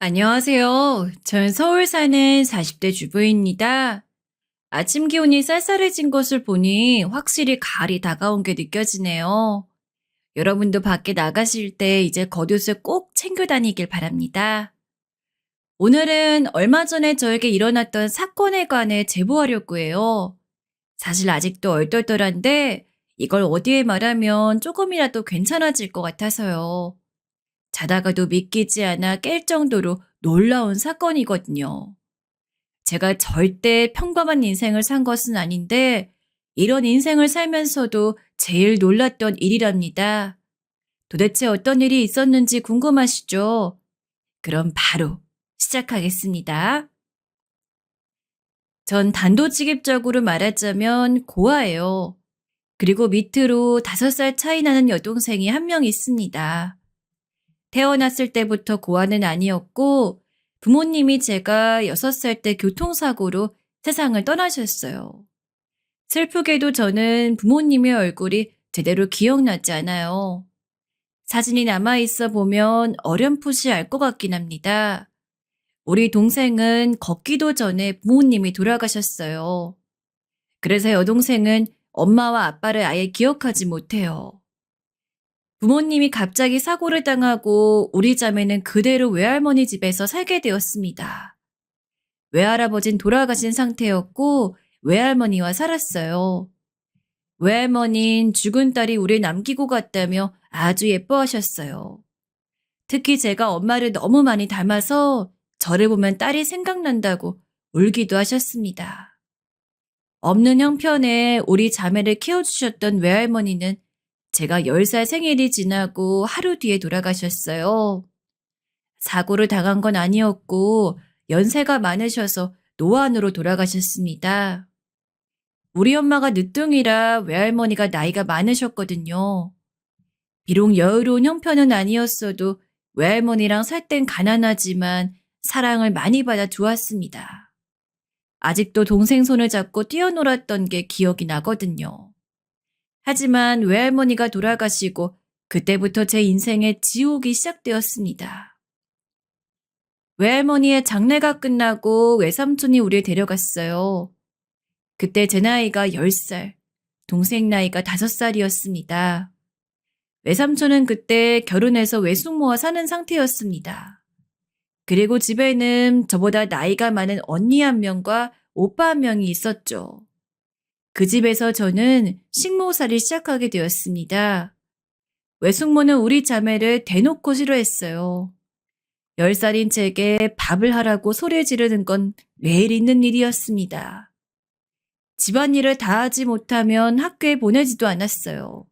안녕하세요. 전 서울 사는 40대 주부입니다. 아침 기온이 쌀쌀해진 것을 보니 확실히 가을이 다가온 게 느껴지네요. 여러분도 밖에 나가실 때 이제 겉옷을 꼭 챙겨 다니길 바랍니다. 오늘은 얼마 전에 저에게 일어났던 사건에 관해 제보하려고 해요. 사실 아직도 얼떨떨한데 이걸 어디에 말하면 조금이라도 괜찮아질 것 같아서요. 자다가도 믿기지 않아 깰 정도로 놀라운 사건이거든요. 제가 절대 평범한 인생을 산 것은 아닌데 이런 인생을 살면서도 제일 놀랐던 일이랍니다. 도대체 어떤 일이 있었는지 궁금하시죠? 그럼 바로 시작하겠습니다. 전 단도직입적으로 말하자면 고아예요. 그리고 밑으로 5살 차이 나는 여동생이 한 명 있습니다. 태어났을 때부터 고아는 아니었고 부모님이 제가 6살 때 교통사고로 세상을 떠나셨어요. 슬프게도 저는 부모님의 얼굴이 제대로 기억나지 않아요. 사진이 남아있어 보면 어렴풋이 알 것 같긴 합니다. 우리 동생은 걷기도 전에 부모님이 돌아가셨어요. 그래서 여동생은 엄마와 아빠를 아예 기억하지 못해요. 부모님이 갑자기 사고를 당하고 우리 자매는 그대로 외할머니 집에서 살게 되었습니다. 외할아버진 돌아가신 상태였고 외할머니와 살았어요. 외할머니는 죽은 딸이 우리 남기고 갔다며 아주 예뻐하셨어요. 특히 제가 엄마를 너무 많이 닮아서 저를 보면 딸이 생각난다고 울기도 하셨습니다. 없는 형편에 우리 자매를 키워주셨던 외할머니는 제가 10살 생일이 지나고 하루 뒤에 돌아가셨어요. 사고를 당한 건 아니었고 연세가 많으셔서 노안으로 돌아가셨습니다. 우리 엄마가 늦둥이라 외할머니가 나이가 많으셨거든요. 비록 여유로운 형편은 아니었어도 외할머니랑 살 땐 가난하지만 사랑을 많이 받아 주었습니다. 아직도 동생 손을 잡고 뛰어놀았던 게 기억이 나거든요. 하지만 외할머니가 돌아가시고 그때부터 제 인생의 지옥이 시작되었습니다. 외할머니의 장례가 끝나고 외삼촌이 우리를 데려갔어요. 그때 제 나이가 10살, 동생 나이가 5살이었습니다. 외삼촌은 그때 결혼해서 외숙모와 사는 상태였습니다. 그리고 집에는 저보다 나이가 많은 언니 한 명과 오빠 한 명이 있었죠. 그 집에서 저는 식모살이를 시작하게 되었습니다. 외숙모는 우리 자매를 대놓고 싫어했어요. 10살인 제게 밥을 하라고 소리 지르는 건 매일 있는 일이었습니다. 집안일을 다 하지 못하면 학교에 보내지도 않았어요.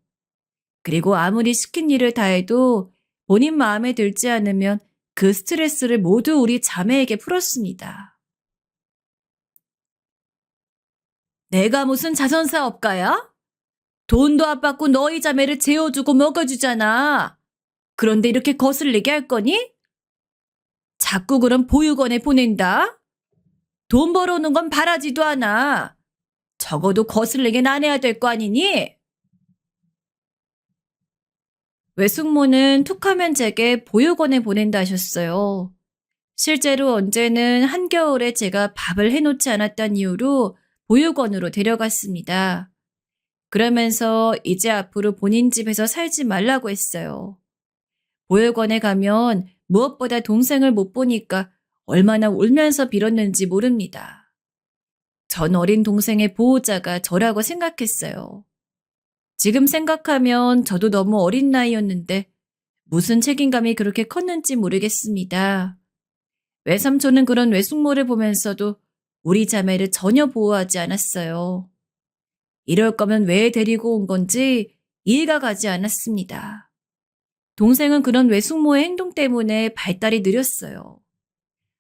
그리고 아무리 시킨 일을 다 해도 본인 마음에 들지 않으면 그 스트레스를 모두 우리 자매에게 풀었습니다. 내가 무슨 자선사업가야? 돈도 안 받고 너희 자매를 재워주고 먹여주잖아. 그런데 이렇게 거슬리게 할 거니? 자꾸 그럼 보육원에 보낸다? 돈 벌어오는 건 바라지도 않아. 적어도 거슬리긴 안 해야 될 거 아니니? 외숙모는 툭하면 제게 보육원에 보낸다 하셨어요. 실제로 언제는 한겨울에 제가 밥을 해놓지 않았던 이유로 보육원으로 데려갔습니다. 그러면서 이제 앞으로 본인 집에서 살지 말라고 했어요. 보육원에 가면 무엇보다 동생을 못 보니까 얼마나 울면서 빌었는지 모릅니다. 전 어린 동생의 보호자가 저라고 생각했어요. 지금 생각하면 저도 너무 어린 나이였는데 무슨 책임감이 그렇게 컸는지 모르겠습니다. 외삼촌은 그런 외숙모를 보면서도 우리 자매를 전혀 보호하지 않았어요. 이럴 거면 왜 데리고 온 건지 이해가 가지 않았습니다. 동생은 그런 외숙모의 행동 때문에 발달이 느렸어요.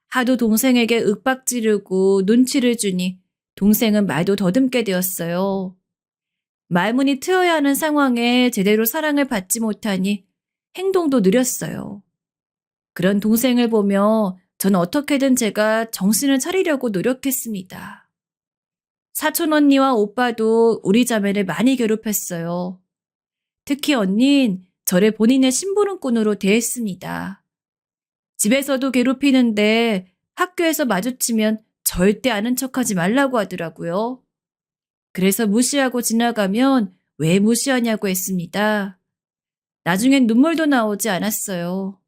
하도 동생에게 윽박지르고 눈치를 주니 동생은 말도 더듬게 되었어요. 말문이 트여야 하는 상황에 제대로 사랑을 받지 못하니 행동도 느렸어요. 그런 동생을 보며 전 어떻게든 제가 정신을 차리려고 노력했습니다. 사촌 언니와 오빠도 우리 자매를 많이 괴롭혔어요. 특히 언니는 저를 본인의 심부름꾼으로 대했습니다. 집에서도 괴롭히는데 학교에서 마주치면 절대 아는 척하지 말라고 하더라고요. 그래서 무시하고 지나가면 왜 무시하냐고 했습니다. 나중엔 눈물도 나오지 않았어요.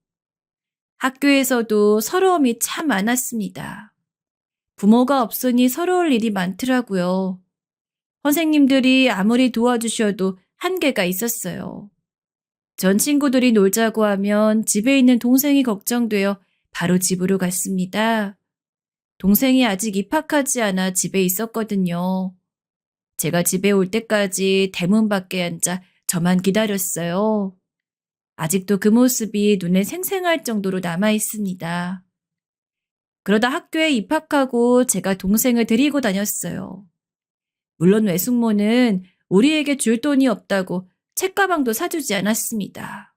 학교에서도 서러움이 참 많았습니다. 부모가 없으니 서러울 일이 많더라고요. 선생님들이 아무리 도와주셔도 한계가 있었어요. 전 친구들이 놀자고 하면 집에 있는 동생이 걱정되어 바로 집으로 갔습니다. 동생이 아직 입학하지 않아 집에 있었거든요. 제가 집에 올 때까지 대문 밖에 앉아 저만 기다렸어요. 아직도 그 모습이 눈에 생생할 정도로 남아 있습니다. 그러다 학교에 입학하고 제가 동생을 데리고 다녔어요. 물론 외숙모는 우리에게 줄 돈이 없다고 책가방도 사주지 않았습니다.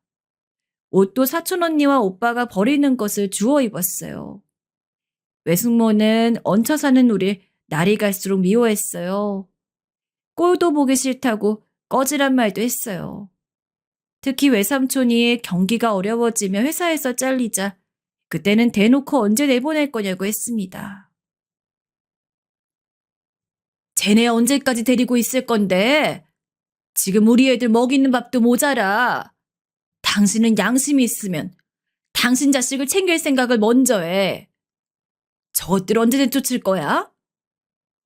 옷도 사촌 언니와 오빠가 버리는 것을 주워 입었어요. 외숙모는 얹혀 사는 우릴 날이 갈수록 미워했어요. 꼴도 보기 싫다고 꺼지란 말도 했어요. 특히 외삼촌이 경기가 어려워지며 회사에서 잘리자 그때는 대놓고 언제 내보낼 거냐고 했습니다. 쟤네 언제까지 데리고 있을 건데? 지금 우리 애들 먹이는 밥도 모자라. 당신은 양심이 있으면 당신 자식을 챙길 생각을 먼저 해. 저것들 언제 내쫓을 거야?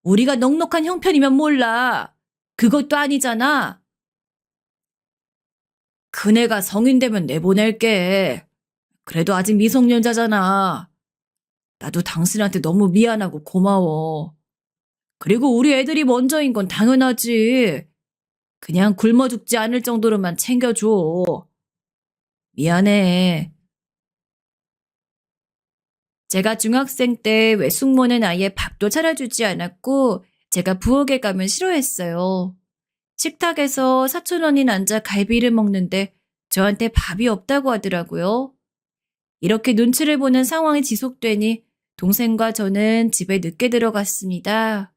우리가 넉넉한 형편이면 몰라. 그것도 아니잖아. 그네가 성인 되면 내보낼게. 그래도 아직 미성년자잖아. 나도 당신한테 너무 미안하고 고마워. 그리고 우리 애들이 먼저인 건 당연하지. 그냥 굶어 죽지 않을 정도로만 챙겨줘. 미안해. 제가 중학생 때 외숙모는 아예 밥도 차려주지 않았고 제가 부엌에 가면 싫어했어요. 식탁에서 사촌 언니는 앉아 갈비를 먹는데 저한테 밥이 없다고 하더라고요. 이렇게 눈치를 보는 상황이 지속되니 동생과 저는 집에 늦게 들어갔습니다.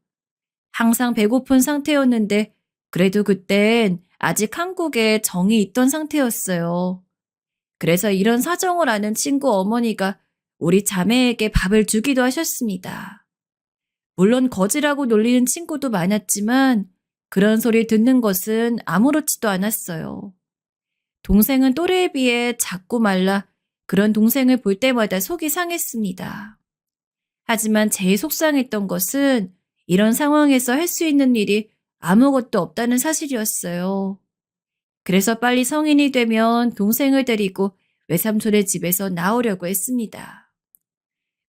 항상 배고픈 상태였는데 그래도 그땐 아직 한국에 정이 있던 상태였어요. 그래서 이런 사정을 아는 친구 어머니가 우리 자매에게 밥을 주기도 하셨습니다. 물론 거지라고 놀리는 친구도 많았지만 그런 소리 듣는 것은 아무렇지도 않았어요. 동생은 또래에 비해 작고 말라 그런 동생을 볼 때마다 속이 상했습니다. 하지만 제일 속상했던 것은 이런 상황에서 할 수 있는 일이 아무것도 없다는 사실이었어요. 그래서 빨리 성인이 되면 동생을 데리고 외삼촌의 집에서 나오려고 했습니다.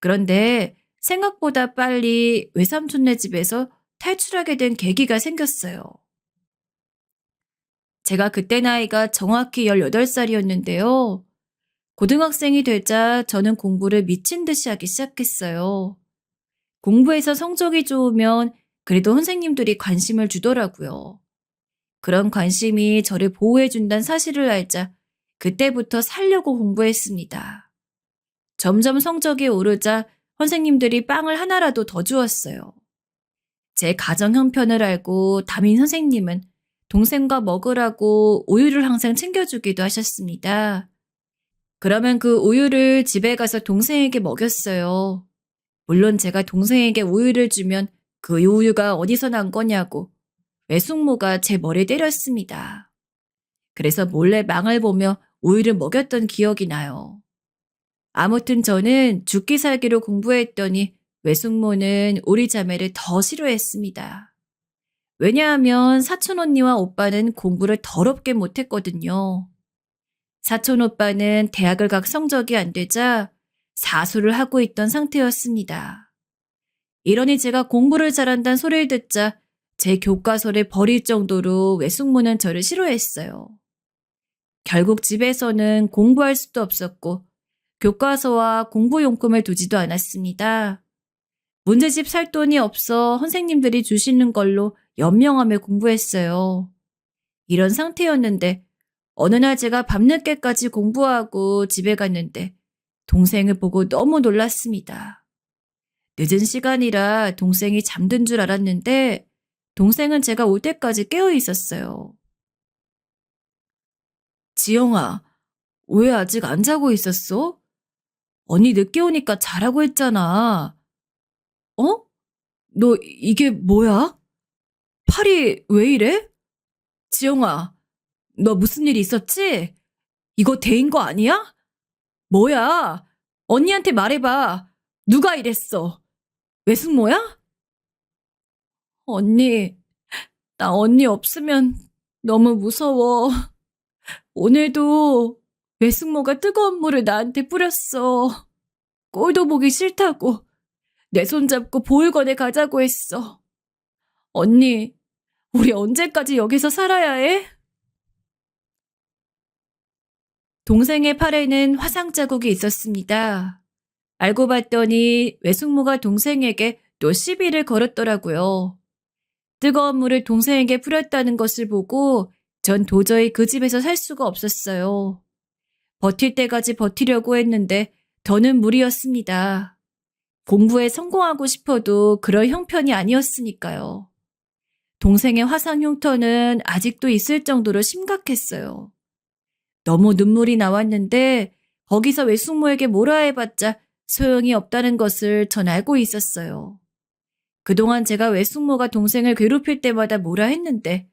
그런데 생각보다 빨리 외삼촌네 집에서 탈출하게 된 계기가 생겼어요. 제가 그때 나이가 정확히 18살이었는데요. 고등학생이 되자 저는 공부를 미친 듯이 하기 시작했어요. 공부에서 성적이 좋으면 그래도 선생님들이 관심을 주더라고요. 그런 관심이 저를 보호해준다는 사실을 알자 그때부터 살려고 공부했습니다. 점점 성적이 오르자 선생님들이 빵을 하나라도 더 주었어요. 제 가정 형편을 알고 담임 선생님은 동생과 먹으라고 우유를 항상 챙겨주기도 하셨습니다. 그러면 그 우유를 집에 가서 동생에게 먹였어요. 물론 제가 동생에게 우유를 주면 그 우유가 어디서 난 거냐고 외숙모가 제 머리에 때렸습니다. 그래서 몰래 망을 보며 우유를 먹였던 기억이 나요. 아무튼 저는 죽기 살기로 공부했더니 외숙모는 우리 자매를 더 싫어했습니다. 왜냐하면 사촌 언니와 오빠는 공부를 더럽게 못했거든요. 사촌 오빠는 대학을 각 성적이 안 되자 사수를 하고 있던 상태였습니다. 이러니 제가 공부를 잘한다는 소리를 듣자 제 교과서를 버릴 정도로 외숙모는 저를 싫어했어요. 결국 집에서는 공부할 수도 없었고 교과서와 공부용품을 두지도 않았습니다. 문제집 살 돈이 없어 선생님들이 주시는 걸로 연명하며 공부했어요. 이런 상태였는데 어느 날 제가 밤늦게까지 공부하고 집에 갔는데 동생을 보고 너무 놀랐습니다. 늦은 시간이라 동생이 잠든 줄 알았는데 동생은 제가 올 때까지 깨어 있었어요. 지영아, 왜 아직 안 자고 있었어? 언니 늦게 오니까 자라고 했잖아. 어? 너 이게 뭐야? 팔이 왜 이래? 지영아, 너 무슨 일 있었지? 이거 대인 거 아니야? 뭐야? 언니한테 말해봐. 누가 이랬어? 외숙모야? 언니, 나 언니 없으면 너무 무서워. 오늘도 외숙모가 뜨거운 물을 나한테 뿌렸어. 꼴도 보기 싫다고 내 손 잡고 보육원에 가자고 했어. 언니, 우리 언제까지 여기서 살아야 해? 동생의 팔에는 화상 자국이 있었습니다. 알고 봤더니 외숙모가 동생에게 또 시비를 걸었더라고요. 뜨거운 물을 동생에게 뿌렸다는 것을 보고 전 도저히 그 집에서 살 수가 없었어요. 버틸 때까지 버티려고 했는데 더는 무리였습니다. 공부에 성공하고 싶어도 그럴 형편이 아니었으니까요. 동생의 화상 흉터는 아직도 있을 정도로 심각했어요. 너무 눈물이 나왔는데 거기서 외숙모에게 뭐라 해봤자 소용이 없다는 것을 전 알고 있었어요. 그동안 제가 외숙모가 동생을 괴롭힐 때마다 뭐라 했는데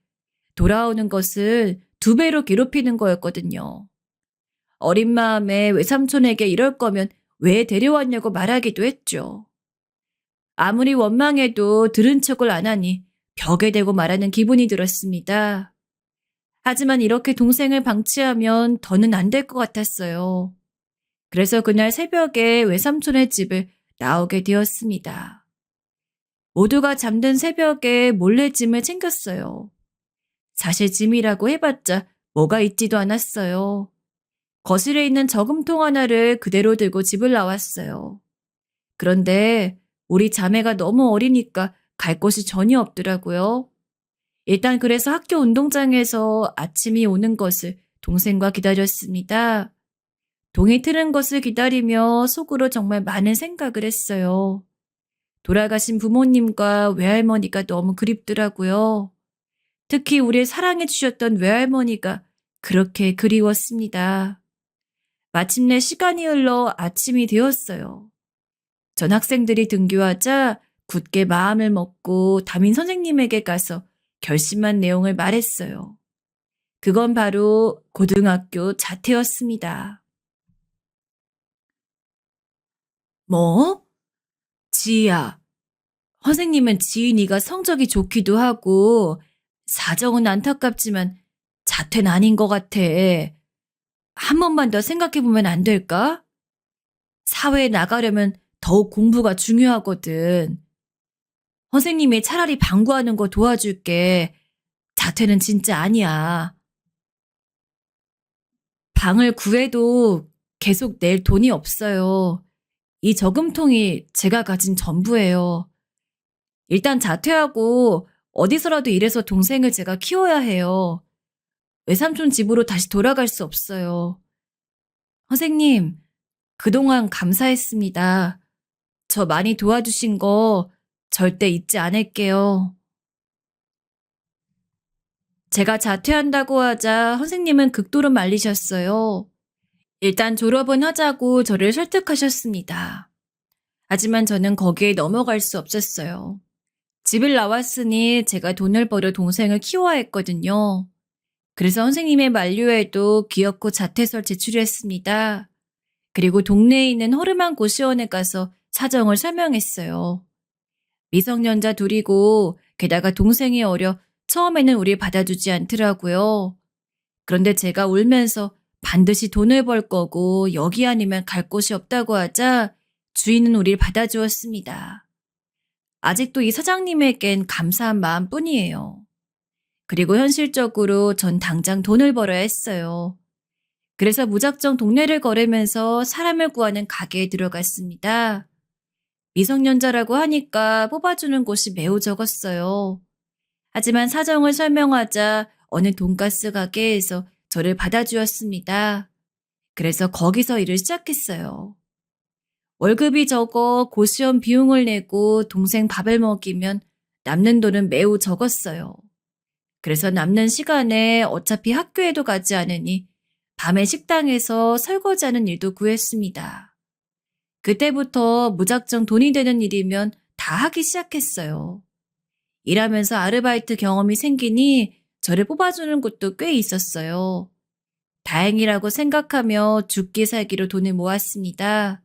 돌아오는 것을 2배로 괴롭히는 거였거든요. 어린 마음에 외삼촌에게 이럴 거면 왜 데려왔냐고 말하기도 했죠. 아무리 원망해도 들은 척을 안 하니 벽에 대고 말하는 기분이 들었습니다. 하지만 이렇게 동생을 방치하면 더는 안 될 것 같았어요. 그래서 그날 새벽에 외삼촌의 집을 나오게 되었습니다. 모두가 잠든 새벽에 몰래 짐을 챙겼어요. 사실 짐이라고 해봤자 뭐가 있지도 않았어요. 거실에 있는 저금통 하나를 그대로 들고 집을 나왔어요. 그런데 우리 자매가 너무 어리니까 갈 곳이 전혀 없더라고요. 일단 그래서 학교 운동장에서 아침이 오는 것을 동생과 기다렸습니다. 동이 트는 것을 기다리며 속으로 정말 많은 생각을 했어요. 돌아가신 부모님과 외할머니가 너무 그립더라고요. 특히 우리를 사랑해 주셨던 외할머니가 그렇게 그리웠습니다. 마침내 시간이 흘러 아침이 되었어요. 전학생들이 등교하자 굳게 마음을 먹고 담임 선생님에게 가서 결심한 내용을 말했어요. 그건 바로 고등학교 자퇴였습니다. 뭐? 지희야, 선생님은 지희 네가 성적이 좋기도 하고 사정은 안타깝지만 자퇴는 아닌 것 같아. 한 번만 더 생각해보면 안 될까? 사회에 나가려면 더욱 공부가 중요하거든. 선생님이 차라리 방구하는 거 도와줄게. 자퇴는 진짜 아니야. 방을 구해도 계속 낼 돈이 없어요. 이 저금통이 제가 가진 전부예요. 일단 자퇴하고 어디서라도 일해서 동생을 제가 키워야 해요. 외삼촌 집으로 다시 돌아갈 수 없어요. 선생님, 그동안 감사했습니다. 저 많이 도와주신 거 절대 잊지 않을게요. 제가 자퇴한다고 하자 선생님은 극도로 말리셨어요. 일단 졸업은 하자고 저를 설득하셨습니다. 하지만 저는 거기에 넘어갈 수 없었어요. 집을 나왔으니 제가 돈을 벌여 동생을 키워야 했거든요. 그래서 선생님의 만류에도 귀엽고 자퇴서를 제출했습니다. 그리고 동네에 있는 허름한 고시원에 가서 사정을 설명했어요. 미성년자 둘이고 게다가 동생이 어려 처음에는 우리 받아주지 않더라고요. 그런데 제가 울면서 반드시 돈을 벌 거고 여기 아니면 갈 곳이 없다고 하자 주인은 우리를 받아주었습니다. 아직도 이 사장님에겐 감사한 마음뿐이에요. 그리고 현실적으로 전 당장 돈을 벌어야 했어요. 그래서 무작정 동네를 걸으면서 사람을 구하는 가게에 들어갔습니다. 미성년자라고 하니까 뽑아주는 곳이 매우 적었어요. 하지만 사정을 설명하자 어느 돈가스 가게에서 저를 받아주었습니다. 그래서 거기서 일을 시작했어요. 월급이 적어 고시원 비용을 내고 동생 밥을 먹이면 남는 돈은 매우 적었어요. 그래서 남는 시간에 어차피 학교에도 가지 않으니 밤에 식당에서 설거지하는 일도 구했습니다. 그때부터 무작정 돈이 되는 일이면 다 하기 시작했어요. 일하면서 아르바이트 경험이 생기니 저를 뽑아주는 곳도 꽤 있었어요. 다행이라고 생각하며 죽기 살기로 돈을 모았습니다.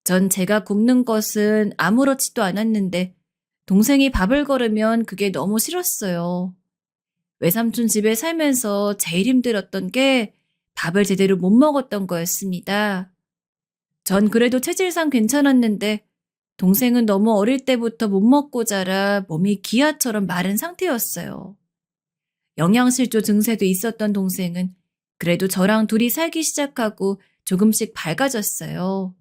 전 제가 굶는 것은 아무렇지도 않았는데 동생이 밥을 걸으면 그게 너무 싫었어요. 외삼촌 집에 살면서 제일 힘들었던 게 밥을 제대로 못 먹었던 거였습니다. 전 그래도 체질상 괜찮았는데 동생은 너무 어릴 때부터 못 먹고 자라 몸이 기아처럼 마른 상태였어요. 영양실조 증세도 있었던 동생은 그래도 저랑 둘이 살기 시작하고 조금씩 밝아졌어요.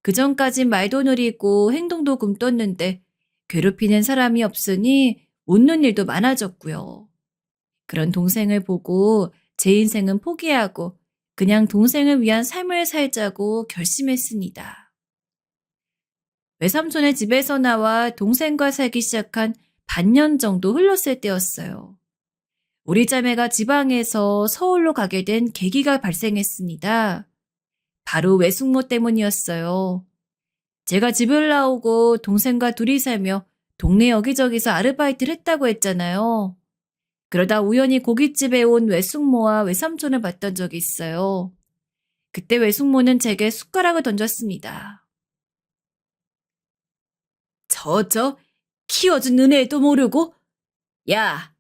그전까진 말도 느리고 행동도 굼떴는데 괴롭히는 사람이 없으니 웃는 일도 많아졌고요. 그런 동생을 보고 제 인생은 포기하고 그냥 동생을 위한 삶을 살자고 결심했습니다. 외삼촌의 집에서 나와 동생과 살기 시작한 반년 정도 흘렀을 때였어요. 우리 자매가 지방에서 서울로 가게 된 계기가 발생했습니다. 바로 외숙모 때문이었어요. 제가 집을 나오고 동생과 둘이 살며 동네 여기저기서 아르바이트를 했다고 했잖아요. 그러다 우연히 고깃집에 온 외숙모와 외삼촌을 봤던 적이 있어요. 그때 외숙모는 제게 숟가락을 던졌습니다. 키워준 은혜도 모르고? 야,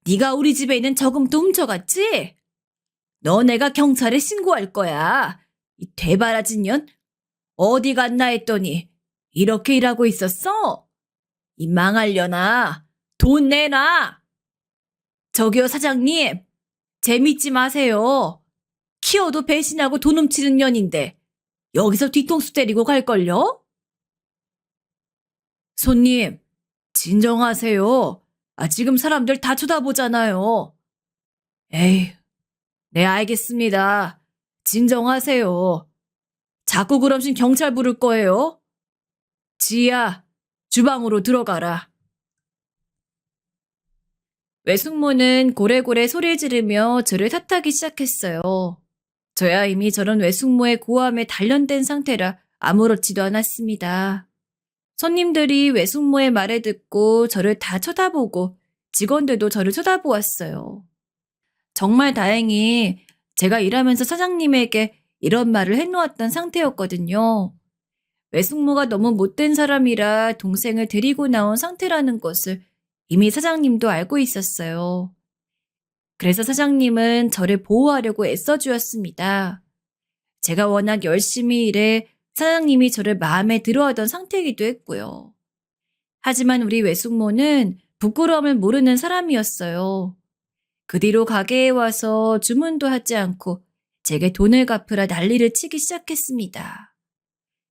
네가 우리 집에 있는 저금도 훔쳐갔지? 너 내가 경찰에 신고할 거야. 이 되바라진 년? 어디 갔나 했더니 이렇게 일하고 있었어? 이 망할려나. 돈 내놔. 저기요 사장님. 재밌지 마세요. 키워도 배신하고 돈 훔치는 년인데 여기서 뒤통수 때리고 갈걸요? 손님, 진정하세요. 지금 사람들 다 쳐다보잖아요. 에이, 네 알겠습니다. 진정하세요. 자꾸 그러신 경찰 부를 거예요. 지희야, 주방으로 들어가라. 외숙모는 고래고래 소리를 지르며 저를 탓하기 시작했어요. 저야 이미 저런 외숙모의 고함에 단련된 상태라 아무렇지도 않았습니다. 손님들이 외숙모의 말을 듣고 저를 다 쳐다보고 직원들도 저를 쳐다보았어요. 정말 다행히 제가 일하면서 사장님에게 이런 말을 해놓았던 상태였거든요. 외숙모가 너무 못된 사람이라 동생을 데리고 나온 상태라는 것을 이미 사장님도 알고 있었어요. 그래서 사장님은 저를 보호하려고 애써주었습니다. 제가 워낙 열심히 일해 사장님이 저를 마음에 들어하던 상태이기도 했고요. 하지만 우리 외숙모는 부끄러움을 모르는 사람이었어요. 그 뒤로 가게에 와서 주문도 하지 않고 제게 돈을 갚으라 난리를 치기 시작했습니다.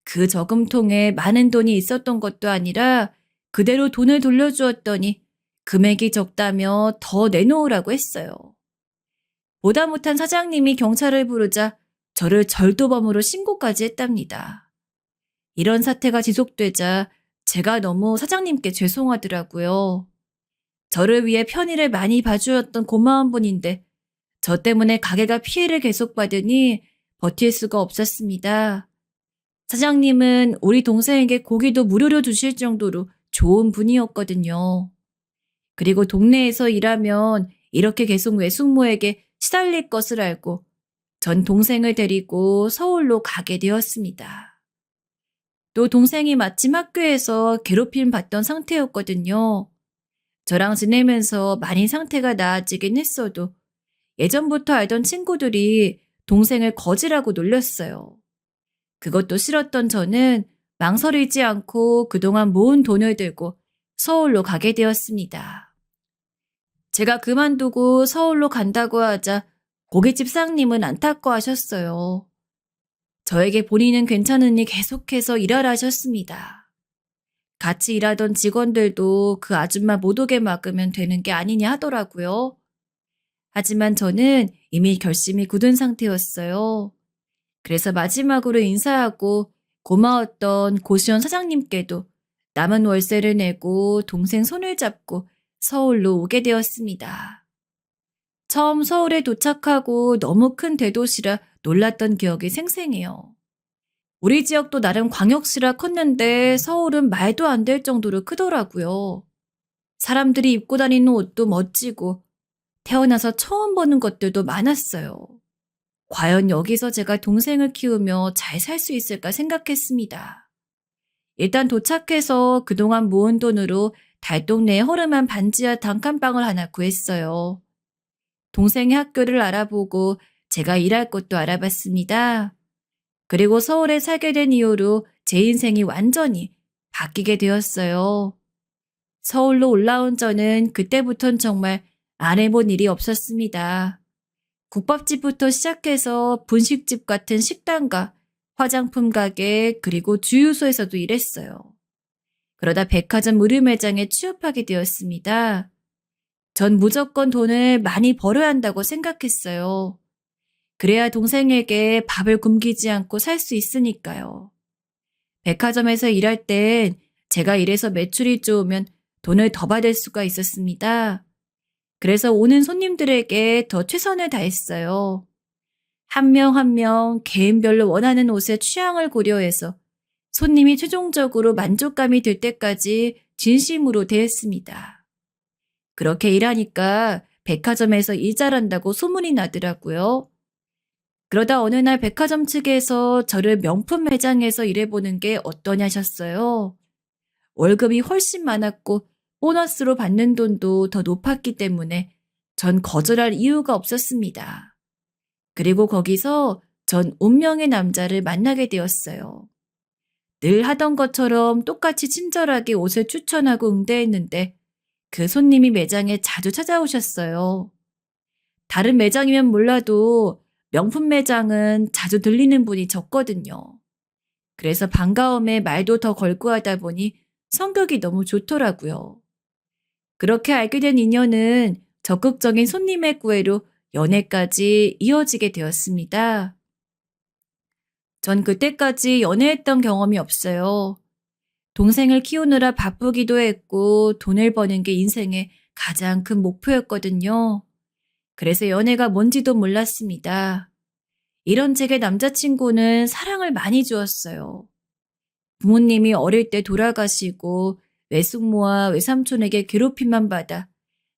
그 저금통에 많은 돈이 있었던 것도 아니라 그대로 돈을 돌려주었더니 금액이 적다며 더 내놓으라고 했어요. 보다 못한 사장님이 경찰을 부르자 저를 절도범으로 신고까지 했답니다. 이런 사태가 지속되자 제가 너무 사장님께 죄송하더라고요. 저를 위해 편의를 많이 봐주었던 고마운 분인데 저 때문에 가게가 피해를 계속 받으니 버틸 수가 없었습니다. 사장님은 우리 동생에게 고기도 무료로 주실 정도로 좋은 분이었거든요. 그리고 동네에서 일하면 이렇게 계속 외숙모에게 시달릴 것을 알고 전 동생을 데리고 서울로 가게 되었습니다. 또 동생이 마침 학교에서 괴롭힘 받던 상태였거든요. 저랑 지내면서 많이 상태가 나아지긴 했어도 예전부터 알던 친구들이 동생을 거지라고 놀렸어요. 그것도 싫었던 저는 망설이지 않고 그동안 모은 돈을 들고 서울로 가게 되었습니다. 제가 그만두고 서울로 간다고 하자 고깃집 사장님은 안타까워하셨어요. 저에게 본인은 괜찮으니 계속해서 일하라 하셨습니다. 같이 일하던 직원들도 그 아줌마 못 오게 막으면 되는 게 아니냐 하더라고요. 하지만 저는 이미 결심이 굳은 상태였어요. 그래서 마지막으로 인사하고 고마웠던 고시원 사장님께도 남은 월세를 내고 동생 손을 잡고 서울로 오게 되었습니다. 처음 서울에 도착하고 너무 큰 대도시라 놀랐던 기억이 생생해요. 우리 지역도 나름 광역시라 컸는데 서울은 말도 안 될 정도로 크더라고요. 사람들이 입고 다니는 옷도 멋지고 태어나서 처음 보는 것들도 많았어요. 과연 여기서 제가 동생을 키우며 잘 살 수 있을까 생각했습니다. 일단 도착해서 그동안 모은 돈으로 달동 내 허름한 반지하 단칸방을 하나 구했어요. 동생의 학교를 알아보고 제가 일할 곳도 알아봤습니다. 그리고 서울에 살게 된 이후로 제 인생이 완전히 바뀌게 되었어요. 서울로 올라온 저는 그때부턴 정말 안 해본 일이 없었습니다. 국밥집부터 시작해서 분식집 같은 식당과 화장품 가게 그리고 주유소에서도 일했어요. 그러다 백화점 의류 매장에 취업하게 되었습니다. 전 무조건 돈을 많이 벌어야 한다고 생각했어요. 그래야 동생에게 밥을 굶기지 않고 살 수 있으니까요. 백화점에서 일할 땐 제가 일해서 매출이 좋으면 돈을 더 받을 수가 있었습니다. 그래서 오는 손님들에게 더 최선을 다했어요. 한 명 한 명 개인별로 원하는 옷의 취향을 고려해서 손님이 최종적으로 만족감이 들 때까지 진심으로 대했습니다. 그렇게 일하니까 백화점에서 일 잘한다고 소문이 나더라고요. 그러다 어느 날 백화점 측에서 저를 명품 매장에서 일해보는 게 어떠냐셨어요. 월급이 훨씬 많았고 보너스로 받는 돈도 더 높았기 때문에 전 거절할 이유가 없었습니다. 그리고 거기서 전 운명의 남자를 만나게 되었어요. 늘 하던 것처럼 똑같이 친절하게 옷을 추천하고 응대했는데 그 손님이 매장에 자주 찾아오셨어요. 다른 매장이면 몰라도 명품 매장은 자주 들리는 분이 적거든요. 그래서 반가움에 말도 더 걸고 하다 보니 성격이 너무 좋더라고요. 그렇게 알게 된 인연은 적극적인 손님의 구애로 연애까지 이어지게 되었습니다. 전 그때까지 연애했던 경험이 없어요. 동생을 키우느라 바쁘기도 했고 돈을 버는 게 인생의 가장 큰 목표였거든요. 그래서 연애가 뭔지도 몰랐습니다. 이런 제게 남자친구는 사랑을 많이 주었어요. 부모님이 어릴 때 돌아가시고 외숙모와 외삼촌에게 괴롭힘만 받아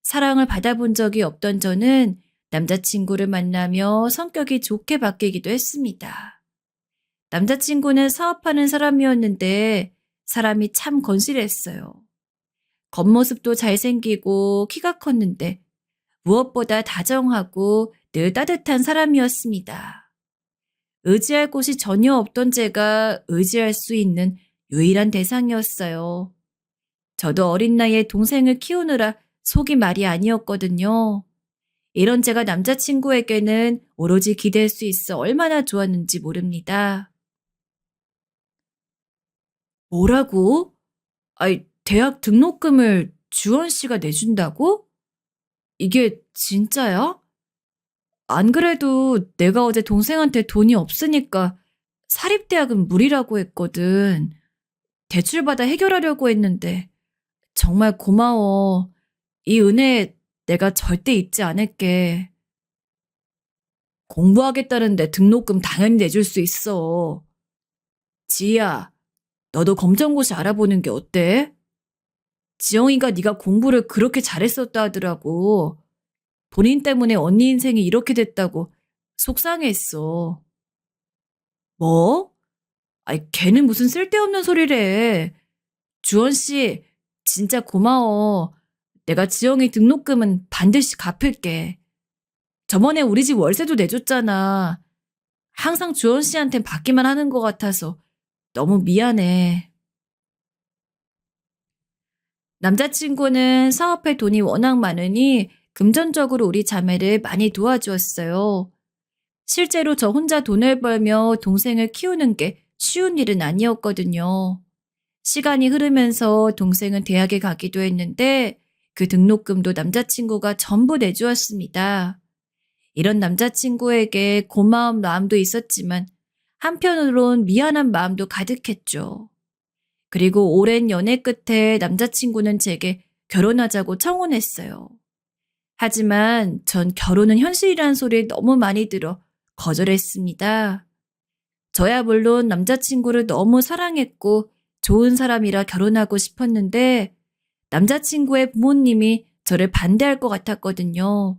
사랑을 받아본 적이 없던 저는 남자친구를 만나며 성격이 좋게 바뀌기도 했습니다. 남자친구는 사업하는 사람이었는데 사람이 참 건실했어요. 겉모습도 잘생기고 키가 컸는데 무엇보다 다정하고 늘 따뜻한 사람이었습니다. 의지할 곳이 전혀 없던 제가 의지할 수 있는 유일한 대상이었어요. 저도 어린 나이에 동생을 키우느라 속이 말이 아니었거든요. 이런 제가 남자친구에게는 오로지 기댈 수 있어 얼마나 좋았는지 모릅니다. 뭐라고? 아이, 대학 등록금을 주원 씨가 내준다고? 이게 진짜야? 안 그래도 내가 어제 동생한테 돈이 없으니까 사립대학은 무리라고 했거든. 대출받아 해결하려고 했는데 정말 고마워. 이 은혜 내가 절대 잊지 않을게. 공부하겠다는데 등록금 당연히 내줄 수 있어. 지희야, 너도 검정고시 알아보는 게 어때? 지영이가 네가 공부를 그렇게 잘했었다 하더라고. 본인 때문에 언니 인생이 이렇게 됐다고 속상해했어. 뭐? 아이, 걔는 무슨 쓸데없는 소리래. 주원 씨, 진짜 고마워. 내가 지영이 등록금은 반드시 갚을게. 저번에 우리 집 월세도 내줬잖아. 항상 주원 씨한텐 받기만 하는 것 같아서 너무 미안해. 남자친구는 사업에 돈이 워낙 많으니 금전적으로 우리 자매를 많이 도와주었어요. 실제로 저 혼자 돈을 벌며 동생을 키우는 게 쉬운 일은 아니었거든요. 시간이 흐르면서 동생은 대학에 가기도 했는데 그 등록금도 남자친구가 전부 내주었습니다. 이런 남자친구에게 고마운 마음도 있었지만 한편으론 미안한 마음도 가득했죠. 그리고 오랜 연애 끝에 남자친구는 제게 결혼하자고 청혼했어요. 하지만 전 결혼은 현실이라는 소리를 너무 많이 들어 거절했습니다. 저야 물론 남자친구를 너무 사랑했고 좋은 사람이라 결혼하고 싶었는데 남자친구의 부모님이 저를 반대할 것 같았거든요.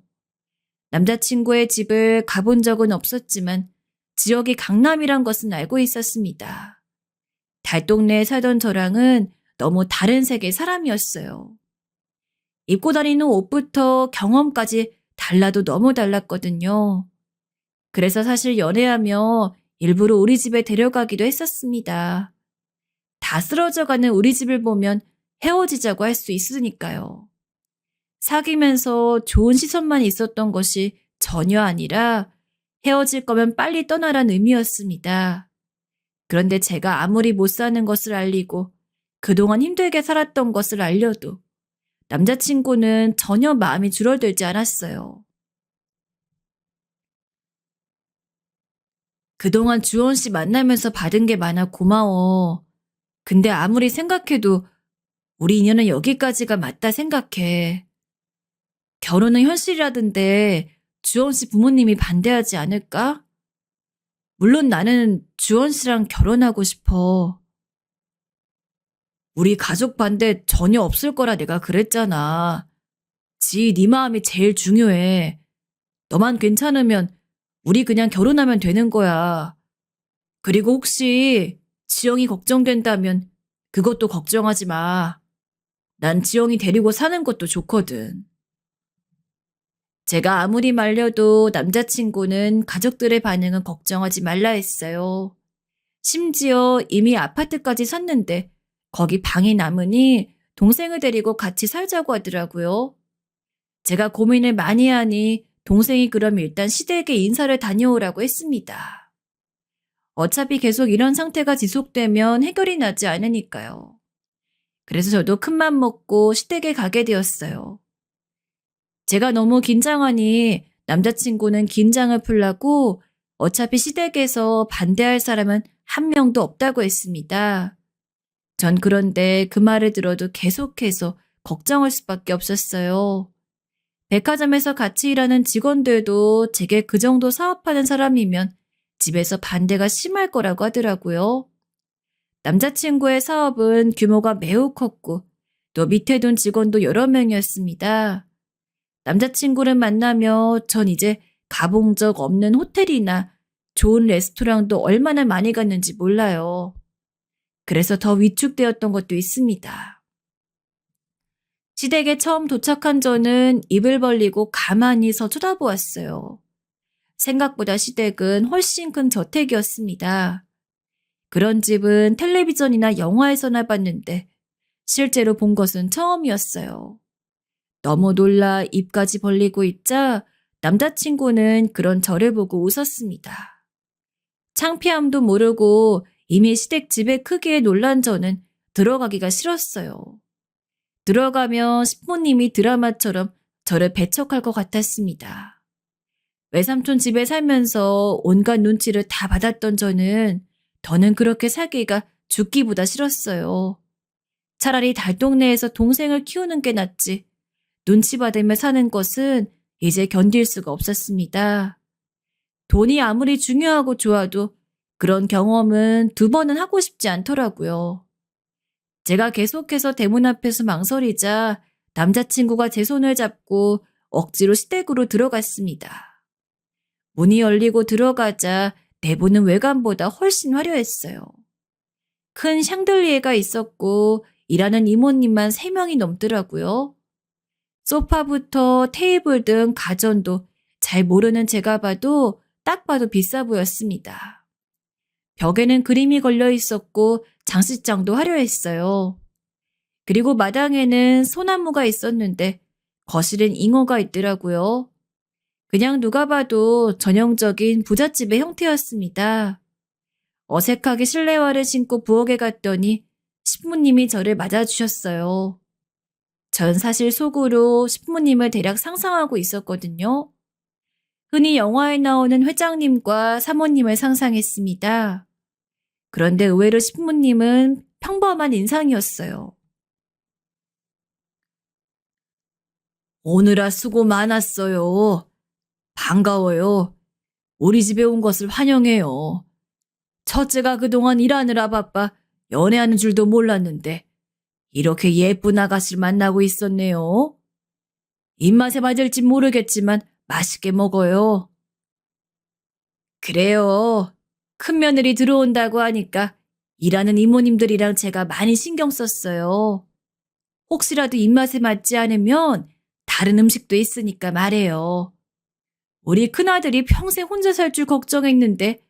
남자친구의 집을 가본 적은 없었지만 지역이 강남이란 것은 알고 있었습니다. 달동네에 살던 저랑은 너무 다른 세계 사람이었어요. 입고 다니는 옷부터 경험까지 달라도 너무 달랐거든요. 그래서 사실 연애하며 일부러 우리 집에 데려가기도 했었습니다. 다 쓰러져가는 우리 집을 보면 헤어지자고 할 수 있으니까요. 사귀면서 좋은 시선만 있었던 것이 전혀 아니라 헤어질 거면 빨리 떠나란 의미였습니다. 그런데 제가 아무리 못 사는 것을 알리고 그동안 힘들게 살았던 것을 알려도 남자친구는 전혀 마음이 줄어들지 않았어요. 그동안 주원 씨 만나면서 받은 게 많아 고마워. 근데 아무리 생각해도 우리 인연은 여기까지가 맞다 생각해. 결혼은 현실이라던데 주원 씨 부모님이 반대하지 않을까? 물론 나는 주원 씨랑 결혼하고 싶어. 우리 가족 반대 전혀 없을 거라 내가 그랬잖아. 네 마음이 제일 중요해. 너만 괜찮으면 우리 그냥 결혼하면 되는 거야. 그리고 혹시 지영이 걱정된다면 그것도 걱정하지 마. 난 지영이 데리고 사는 것도 좋거든. 제가 아무리 말려도 남자친구는 가족들의 반응은 걱정하지 말라 했어요. 심지어 이미 아파트까지 샀는데 거기 방이 남으니 동생을 데리고 같이 살자고 하더라고요. 제가 고민을 많이 하니 동생이 그럼 일단 시댁에 인사를 다녀오라고 했습니다. 어차피 계속 이런 상태가 지속되면 해결이 나지 않으니까요. 그래서 저도 큰맘 먹고 시댁에 가게 되었어요. 제가 너무 긴장하니 남자친구는 긴장을 풀라고 어차피 시댁에서 반대할 사람은 한 명도 없다고 했습니다. 전 그런데 그 말을 들어도 계속해서 걱정할 수밖에 없었어요. 백화점에서 같이 일하는 직원들도 제게 그 정도 사업하는 사람이면 집에서 반대가 심할 거라고 하더라고요. 남자친구의 사업은 규모가 매우 컸고 또 밑에 둔 직원도 여러 명이었습니다. 남자친구를 만나며 전 이제 가본 적 없는 호텔이나 좋은 레스토랑도 얼마나 많이 갔는지 몰라요. 그래서 더 위축되었던 것도 있습니다. 시댁에 처음 도착한 저는 입을 벌리고 가만히 서 쳐다보았어요. 생각보다 시댁은 훨씬 큰 저택이었습니다. 그런 집은 텔레비전이나 영화에서나 봤는데 실제로 본 것은 처음이었어요. 너무 놀라 입까지 벌리고 있자 남자친구는 그런 저를 보고 웃었습니다. 창피함도 모르고 이미 시댁 집의 크기에 놀란 저는 들어가기가 싫었어요. 들어가면 시부님이 드라마처럼 저를 배척할 것 같았습니다. 외삼촌 집에 살면서 온갖 눈치를 다 받았던 저는 더는 그렇게 살기가 죽기보다 싫었어요. 차라리 달동네에서 동생을 키우는 게 낫지. 눈치 받으며 사는 것은 이제 견딜 수가 없었습니다. 돈이 아무리 중요하고 좋아도 그런 경험은 두 번은 하고 싶지 않더라고요. 제가 계속해서 대문 앞에서 망설이자 남자친구가 제 손을 잡고 억지로 시댁으로 들어갔습니다. 문이 열리고 들어가자 내부는 외관보다 훨씬 화려했어요. 큰 샹들리에가 있었고 일하는 이모님만 3명이 넘더라고요. 소파부터 테이블 등 가전도 잘 모르는 제가 봐도 딱 봐도 비싸 보였습니다. 벽에는 그림이 걸려 있었고 장식장도 화려했어요. 그리고 마당에는 소나무가 있었는데 거실엔 잉어가 있더라고요. 그냥 누가 봐도 전형적인 부잣집의 형태였습니다. 어색하게 실내화를 신고 부엌에 갔더니 신부님이 저를 맞아주셨어요. 전 사실 속으로 신부님을 대략 상상하고 있었거든요. 흔히 영화에 나오는 회장님과 사모님을 상상했습니다. 그런데 의외로 신부님은 평범한 인상이었어요. 오느라 수고 많았어요. 반가워요. 우리 집에 온 것을 환영해요. 첫째가 그동안 일하느라 바빠 연애하는 줄도 몰랐는데 이렇게 예쁜 아가씨를 만나고 있었네요. 입맛에 맞을지 모르겠지만 맛있게 먹어요. 그래요. 큰 며느리 들어온다고 하니까 일하는 이모님들이랑 제가 많이 신경 썼어요. 혹시라도 입맛에 맞지 않으면 다른 음식도 있으니까 말해요. 우리 큰아들이 평생 혼자 살 줄 걱정했는데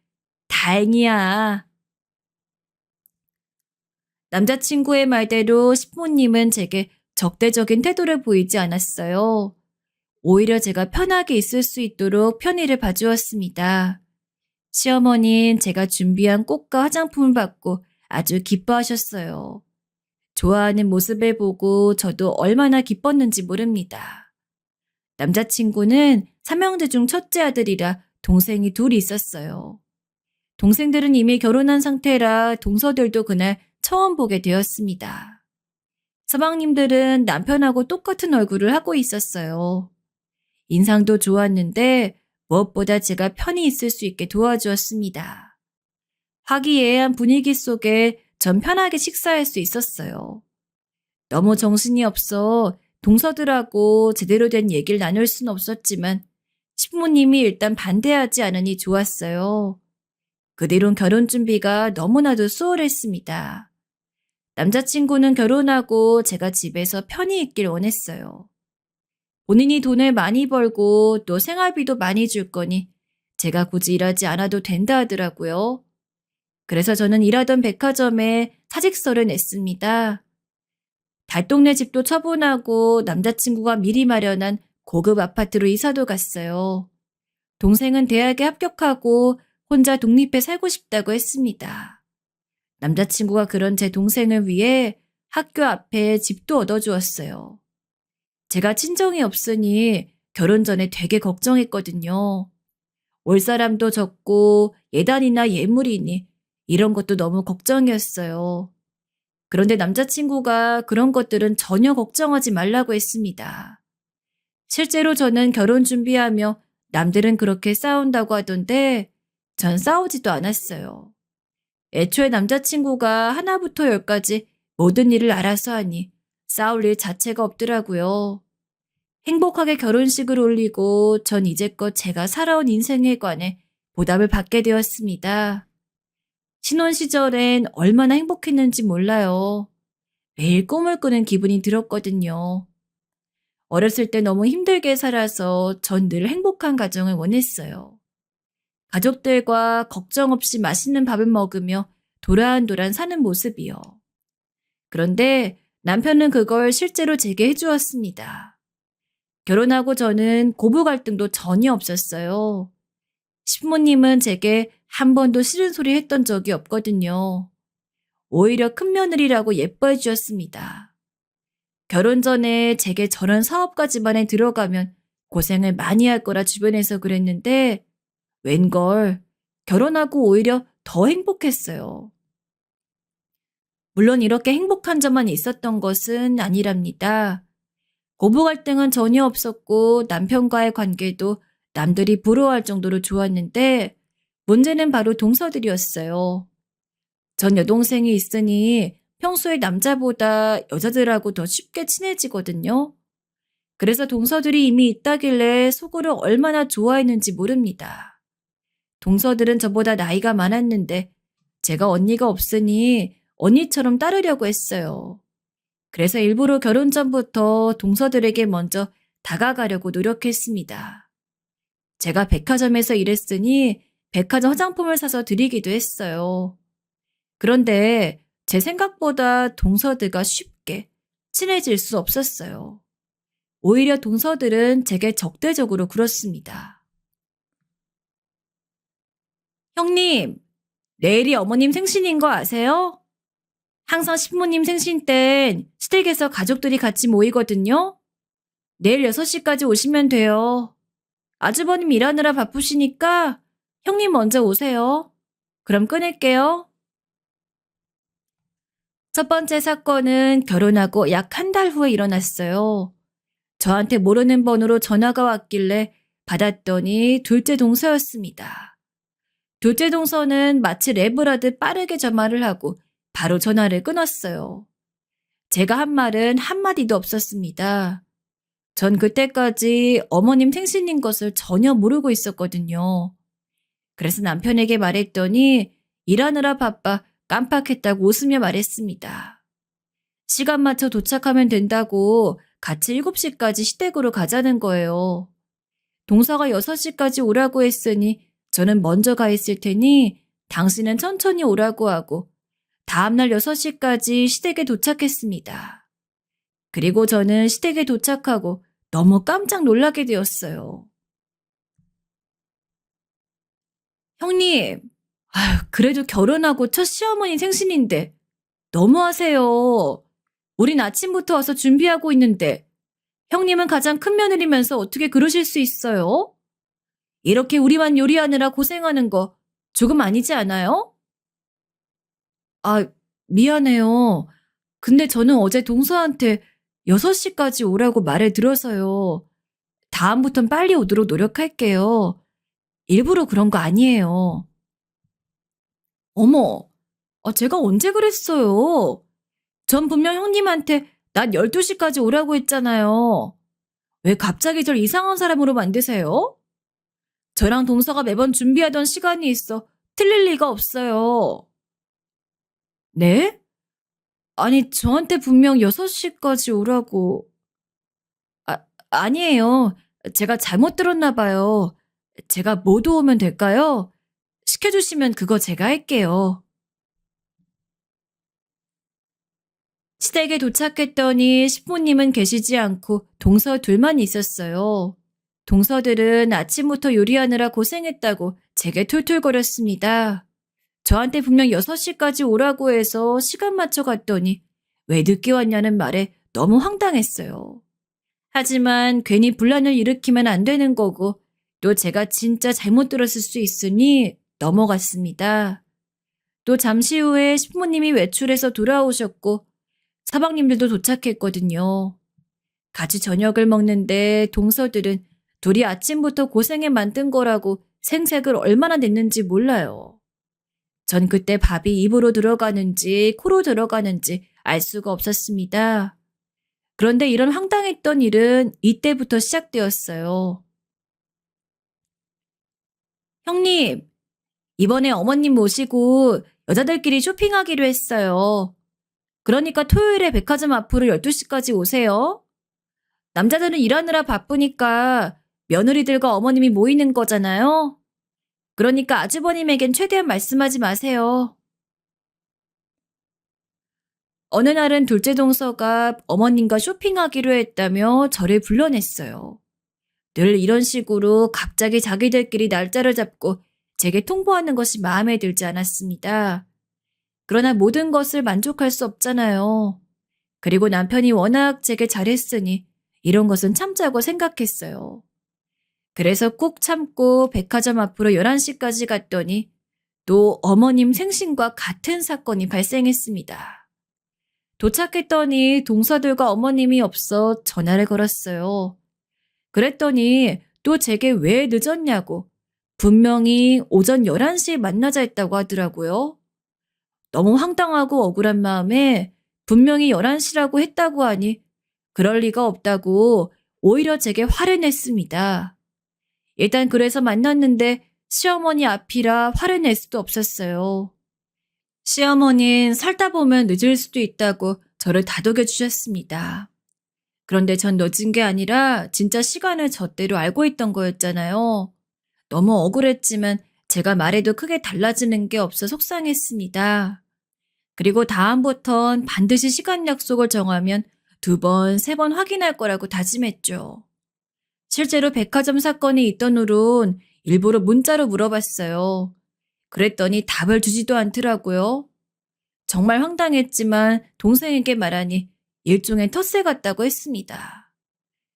다행이야. 남자친구의 말대로 시부모님은 제게 적대적인 태도를 보이지 않았어요. 오히려 제가 편하게 있을 수 있도록 편의를 봐주었습니다. 시어머니는 제가 준비한 꽃과 화장품을 받고 아주 기뻐하셨어요. 좋아하는 모습을 보고 저도 얼마나 기뻤는지 모릅니다. 남자친구는 삼형제 중 첫째 아들이라 동생이 둘이 있었어요. 동생들은 이미 결혼한 상태라 동서들도 그날 처음 보게 되었습니다. 서방님들은 남편하고 똑같은 얼굴을 하고 있었어요. 인상도 좋았는데 무엇보다 제가 편히 있을 수 있게 도와주었습니다. 화기애애한 분위기 속에 전 편하게 식사할 수 있었어요. 너무 정신이 없어 동서들하고 제대로 된 얘기를 나눌 수는 없었지만 시부모님이 일단 반대하지 않으니 좋았어요. 그 뒤론 결혼 준비가 너무나도 수월했습니다. 남자친구는 결혼하고 제가 집에서 편히 있길 원했어요. 본인이 돈을 많이 벌고 또 생활비도 많이 줄 거니 제가 굳이 일하지 않아도 된다 하더라고요. 그래서 저는 일하던 백화점에 사직서를 냈습니다. 달동네 집도 처분하고 남자친구가 미리 마련한 고급 아파트로 이사도 갔어요. 동생은 대학에 합격하고 혼자 독립해 살고 싶다고 했습니다. 남자친구가 그런 제 동생을 위해 학교 앞에 집도 얻어주었어요. 제가 친정이 없으니 결혼 전에 되게 걱정했거든요. 올 사람도 적고 예단이나 예물이니 이런 것도 너무 걱정이었어요. 그런데 남자친구가 그런 것들은 전혀 걱정하지 말라고 했습니다. 실제로 저는 결혼 준비하며 남들은 그렇게 싸운다고 하던데 전 싸우지도 않았어요. 애초에 남자친구가 하나부터 열까지 모든 일을 알아서 하니 싸울 일 자체가 없더라고요. 행복하게 결혼식을 올리고 전 이제껏 제가 살아온 인생에 관해 보답을 받게 되었습니다. 신혼 시절엔 얼마나 행복했는지 몰라요. 매일 꿈을 꾸는 기분이 들었거든요. 어렸을 때 너무 힘들게 살아서 전 늘 행복한 가정을 원했어요. 가족들과 걱정 없이 맛있는 밥을 먹으며 도란도란 사는 모습이요. 그런데 남편은 그걸 실제로 제게 해주었습니다. 결혼하고 저는 고부 갈등도 전혀 없었어요. 시부모님은 제게 한 번도 싫은 소리 했던 적이 없거든요. 오히려 큰며느리라고 예뻐해 주었습니다. 결혼 전에 제게 저런 사업가 집안에 들어가면 고생을 많이 할 거라 주변에서 그랬는데 웬걸 결혼하고 오히려 더 행복했어요. 물론 이렇게 행복한 점만 있었던 것은 아니랍니다. 고부 갈등은 전혀 없었고 남편과의 관계도 남들이 부러워할 정도로 좋았는데 문제는 바로 동서들이었어요. 전 여동생이 있으니 평소에 남자보다 여자들하고 더 쉽게 친해지거든요. 그래서 동서들이 이미 있다길래 속으로 얼마나 좋아했는지 모릅니다. 동서들은 저보다 나이가 많았는데 제가 언니가 없으니 언니처럼 따르려고 했어요. 그래서 일부러 결혼 전부터 동서들에게 먼저 다가가려고 노력했습니다. 제가 백화점에서 일했으니 백화점 화장품을 사서 드리기도 했어요. 그런데 제 생각보다 동서들과 쉽게 친해질 수 없었어요. 오히려 동서들은 제게 적대적으로 굴었습니다. 형님, 내일이 어머님 생신인 거 아세요? 항상 시부모님 생신 땐 시댁에서 가족들이 같이 모이거든요. 내일 6시까지 오시면 돼요. 아주버님 일하느라 바쁘시니까 형님 먼저 오세요. 그럼 끊을게요. 첫 번째 사건은 결혼하고 약 한 달 후에 일어났어요. 저한테 모르는 번호로 전화가 왔길래 받았더니 둘째 동서였습니다. 둘째 동서는 마치 랩을 하듯 빠르게 전화를 하고 바로 전화를 끊었어요. 제가 한 말은 한마디도 없었습니다. 전 그때까지 어머님 생신인 것을 전혀 모르고 있었거든요. 그래서 남편에게 말했더니 일하느라 바빠 깜빡했다고 웃으며 말했습니다. 시간 맞춰 도착하면 된다고 같이 7시까지 시댁으로 가자는 거예요. 동서가 6시까지 오라고 했으니 저는 먼저 가 있을 테니 당신은 천천히 오라고 하고 다음날 6시까지 시댁에 도착했습니다. 그리고 저는 시댁에 도착하고 너무 깜짝 놀라게 되었어요. 형님, 그래도 결혼하고 첫 시어머니 생신인데 너무하세요. 우린 아침부터 와서 준비하고 있는데 형님은 가장 큰 며느리면서 어떻게 그러실 수 있어요? 이렇게 우리만 요리하느라 고생하는 거 조금 아니지 않아요? 아, 미안해요. 근데 저는 어제 동서한테 6시까지 오라고 말을 들어서요. 다음부턴 빨리 오도록 노력할게요. 일부러 그런 거 아니에요. 어머, 제가 언제 그랬어요? 전 분명 형님한테 낮 12시까지 오라고 했잖아요. 왜 갑자기 절 이상한 사람으로 만드세요? 저랑 동서가 매번 준비하던 시간이 있어 틀릴 리가 없어요. 네? 아니, 저한테 분명 6시까지 오라고. 아니에요. 제가 잘못 들었나 봐요. 제가 뭐 도우면 될까요? 시켜주시면 그거 제가 할게요. 시댁에 도착했더니 시부님은 계시지 않고 동서 둘만 있었어요. 동서들은 아침부터 요리하느라 고생했다고 제게 툴툴거렸습니다. 저한테 분명 6시까지 오라고 해서 시간 맞춰 갔더니 왜 늦게 왔냐는 말에 너무 황당했어요. 하지만 괜히 분란을 일으키면 안 되는 거고 또 제가 진짜 잘못 들었을 수 있으니 넘어갔습니다. 또 잠시 후에 시부모님이 외출해서 돌아오셨고 사방님들도 도착했거든요. 같이 저녁을 먹는데 동서들은 둘이 아침부터 고생해 만든 거라고 생색을 얼마나 냈는지 몰라요. 전 그때 밥이 입으로 들어가는지 코로 들어가는지 알 수가 없었습니다. 그런데 이런 황당했던 일은 이때부터 시작되었어요. 형님, 이번에 어머님 모시고 여자들끼리 쇼핑하기로 했어요. 그러니까 토요일에 백화점 앞으로 12시까지 오세요. 남자들은 일하느라 바쁘니까 며느리들과 어머님이 모이는 거잖아요. 그러니까 아주버님에겐 최대한 말씀하지 마세요. 어느 날은 둘째 동서가 어머님과 쇼핑하기로 했다며 저를 불러냈어요. 늘 이런 식으로 갑자기 자기들끼리 날짜를 잡고 제게 통보하는 것이 마음에 들지 않았습니다. 그러나 모든 것을 만족할 수 없잖아요. 그리고 남편이 워낙 제게 잘했으니 이런 것은 참자고 생각했어요. 그래서 꾹 참고 백화점 앞으로 11시까지 갔더니 또 어머님 생신과 같은 사건이 발생했습니다. 도착했더니 동서들과 어머님이 없어 전화를 걸었어요. 그랬더니 또 제게 왜 늦었냐고 분명히 오전 11시에 만나자 했다고 하더라고요. 너무 황당하고 억울한 마음에 분명히 11시라고 했다고 하니 그럴 리가 없다고 오히려 제게 화를 냈습니다. 일단 그래서 만났는데 시어머니 앞이라 화를 낼 수도 없었어요. 시어머니는 살다 보면 늦을 수도 있다고 저를 다독여 주셨습니다. 그런데 전 늦은 게 아니라 진짜 시간을 젖대로 알고 있던 거였잖아요. 너무 억울했지만 제가 말해도 크게 달라지는 게 없어 속상했습니다. 그리고 다음부턴 반드시 시간 약속을 정하면 2번, 3번 확인할 거라고 다짐했죠. 실제로 백화점 사건이 있던 후론 일부러 문자로 물어봤어요. 그랬더니 답을 주지도 않더라고요. 정말 황당했지만 동생에게 말하니 일종의 텃세 같다고 했습니다.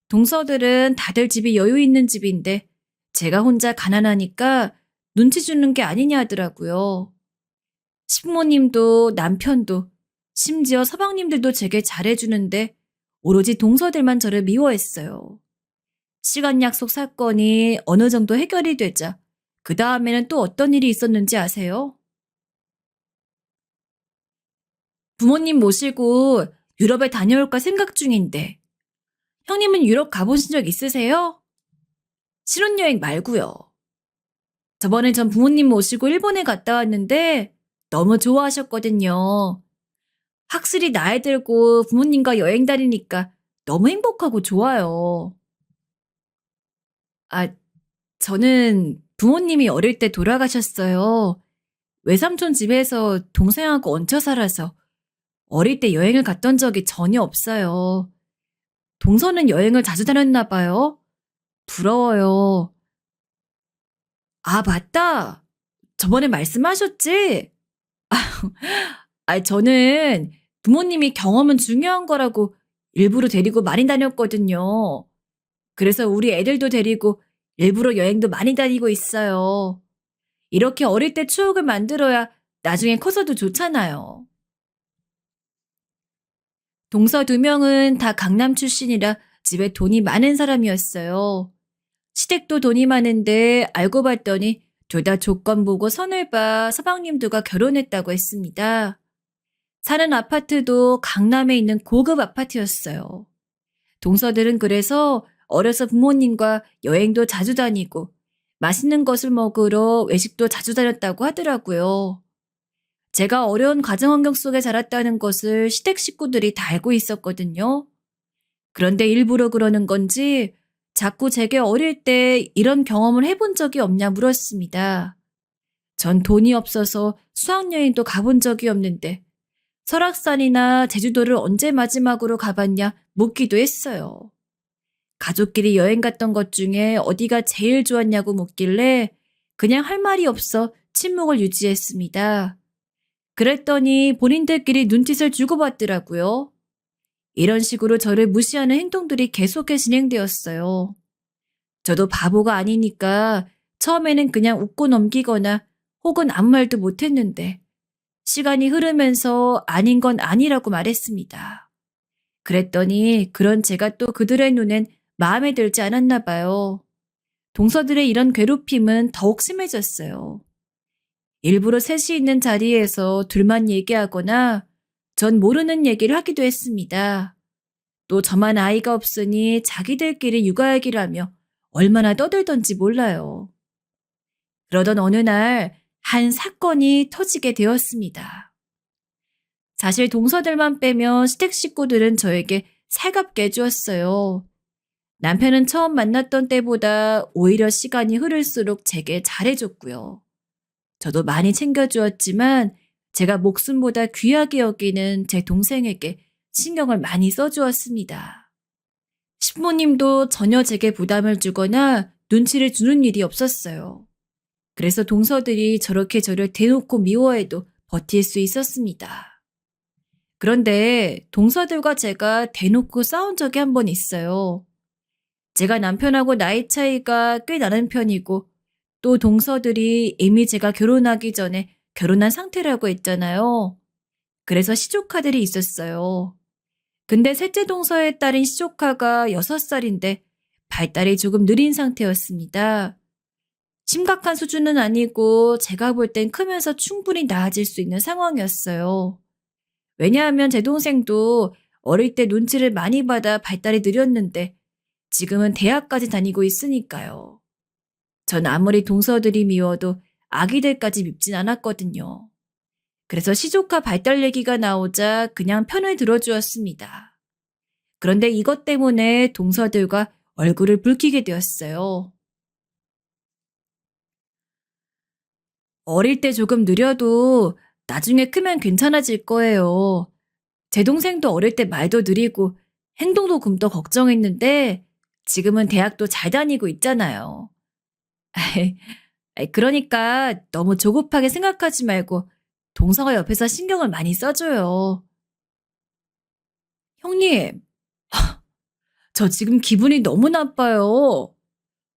동서들은 다들 집이 여유 있는 집인데 제가 혼자 가난하니까 눈치 주는 게 아니냐 하더라고요. 시부모님도 남편도 심지어 서방님들도 제게 잘해주는데 오로지 동서들만 저를 미워했어요. 시간 약속 사건이 어느 정도 해결이 되자 그 다음에는 또 어떤 일이 있었는지 아세요? 부모님 모시고 유럽에 다녀올까 생각 중인데, 형님은 유럽 가보신 적 있으세요? 신혼여행 말고요. 저번에 전 부모님 모시고 일본에 갔다 왔는데 너무 좋아하셨거든요. 확실히 나이 들고 부모님과 여행 다니니까 너무 행복하고 좋아요. 아, 저는 부모님이 어릴 때 돌아가셨어요. 외삼촌 집에서 동생하고 얹혀 살아서 어릴 때 여행을 갔던 적이 전혀 없어요. 동서는 여행을 자주 다녔나 봐요. 부러워요. 아, 맞다. 저번에 말씀하셨지? 저는 부모님이 경험은 중요한 거라고 일부러 데리고 많이 다녔거든요. 그래서 우리 애들도 데리고 일부러 여행도 많이 다니고 있어요. 이렇게 어릴 때 추억을 만들어야 나중에 커서도 좋잖아요. 동서 두 명은 다 강남 출신이라 집에 돈이 많은 사람이었어요. 시댁도 돈이 많은데 알고 봤더니 둘 다 조건 보고 선을 봐 서방님도가 결혼했다고 했습니다. 사는 아파트도 강남에 있는 고급 아파트였어요. 동서들은 그래서 어려서 부모님과 여행도 자주 다니고 맛있는 것을 먹으러 외식도 자주 다녔다고 하더라고요. 제가 어려운 가정 환경 속에 자랐다는 것을 시댁 식구들이 다 알고 있었거든요. 그런데 일부러 그러는 건지 자꾸 제게 어릴 때 이런 경험을 해본 적이 없냐 물었습니다. 전 돈이 없어서 수학여행도 가본 적이 없는데 설악산이나 제주도를 언제 마지막으로 가봤냐 묻기도 했어요. 가족끼리 여행 갔던 것 중에 어디가 제일 좋았냐고 묻길래 그냥 할 말이 없어 침묵을 유지했습니다. 그랬더니 본인들끼리 눈짓을 주고받더라고요. 이런 식으로 저를 무시하는 행동들이 계속해 진행되었어요. 저도 바보가 아니니까 처음에는 그냥 웃고 넘기거나 혹은 아무 말도 못했는데 시간이 흐르면서 아닌 건 아니라고 말했습니다. 그랬더니 그런 제가 또 그들의 눈엔 마음에 들지 않았나 봐요. 동서들의 이런 괴롭힘은 더욱 심해졌어요. 일부러 셋이 있는 자리에서 둘만 얘기하거나 전 모르는 얘기를 하기도 했습니다. 또 저만 아이가 없으니 자기들끼리 육아 얘기를 하며 얼마나 떠들던지 몰라요. 그러던 어느 날 한 사건이 터지게 되었습니다. 사실 동서들만 빼면 시댁 식구들은 저에게 살갑게 해주었어요. 남편은 처음 만났던 때보다 오히려 시간이 흐를수록 제게 잘해줬고요. 저도 많이 챙겨주었지만 제가 목숨보다 귀하게 여기는 제 동생에게 신경을 많이 써주었습니다. 신부님도 전혀 제게 부담을 주거나 눈치를 주는 일이 없었어요. 그래서 동서들이 저렇게 저를 대놓고 미워해도 버틸 수 있었습니다. 그런데 동서들과 제가 대놓고 싸운 적이 한 번 있어요. 제가 남편하고 나이 차이가 꽤 나는 편이고 또 동서들이 이미 제가 결혼하기 전에 결혼한 상태라고 했잖아요. 그래서 시조카들이 있었어요. 근데 셋째 동서의 딸인 시조카가 6살인데 발달이 조금 느린 상태였습니다. 심각한 수준은 아니고 제가 볼 땐 크면서 충분히 나아질 수 있는 상황이었어요. 왜냐하면 제 동생도 어릴 때 눈치를 많이 받아 발달이 느렸는데 지금은 대학까지 다니고 있으니까요. 전 아무리 동서들이 미워도 아기들까지 밉진 않았거든요. 그래서 시조카 발달 얘기가 나오자 그냥 편을 들어주었습니다. 그런데 이것 때문에 동서들과 얼굴을 붉히게 되었어요. 어릴 때 조금 느려도 나중에 크면 괜찮아질 거예요. 제 동생도 어릴 때 말도 느리고 행동도 굼떠 걱정했는데 지금은 대학도 잘 다니고 있잖아요. 그러니까 너무 조급하게 생각하지 말고 동서가 옆에서 신경을 많이 써줘요. 형님, 저 지금 기분이 너무 나빠요.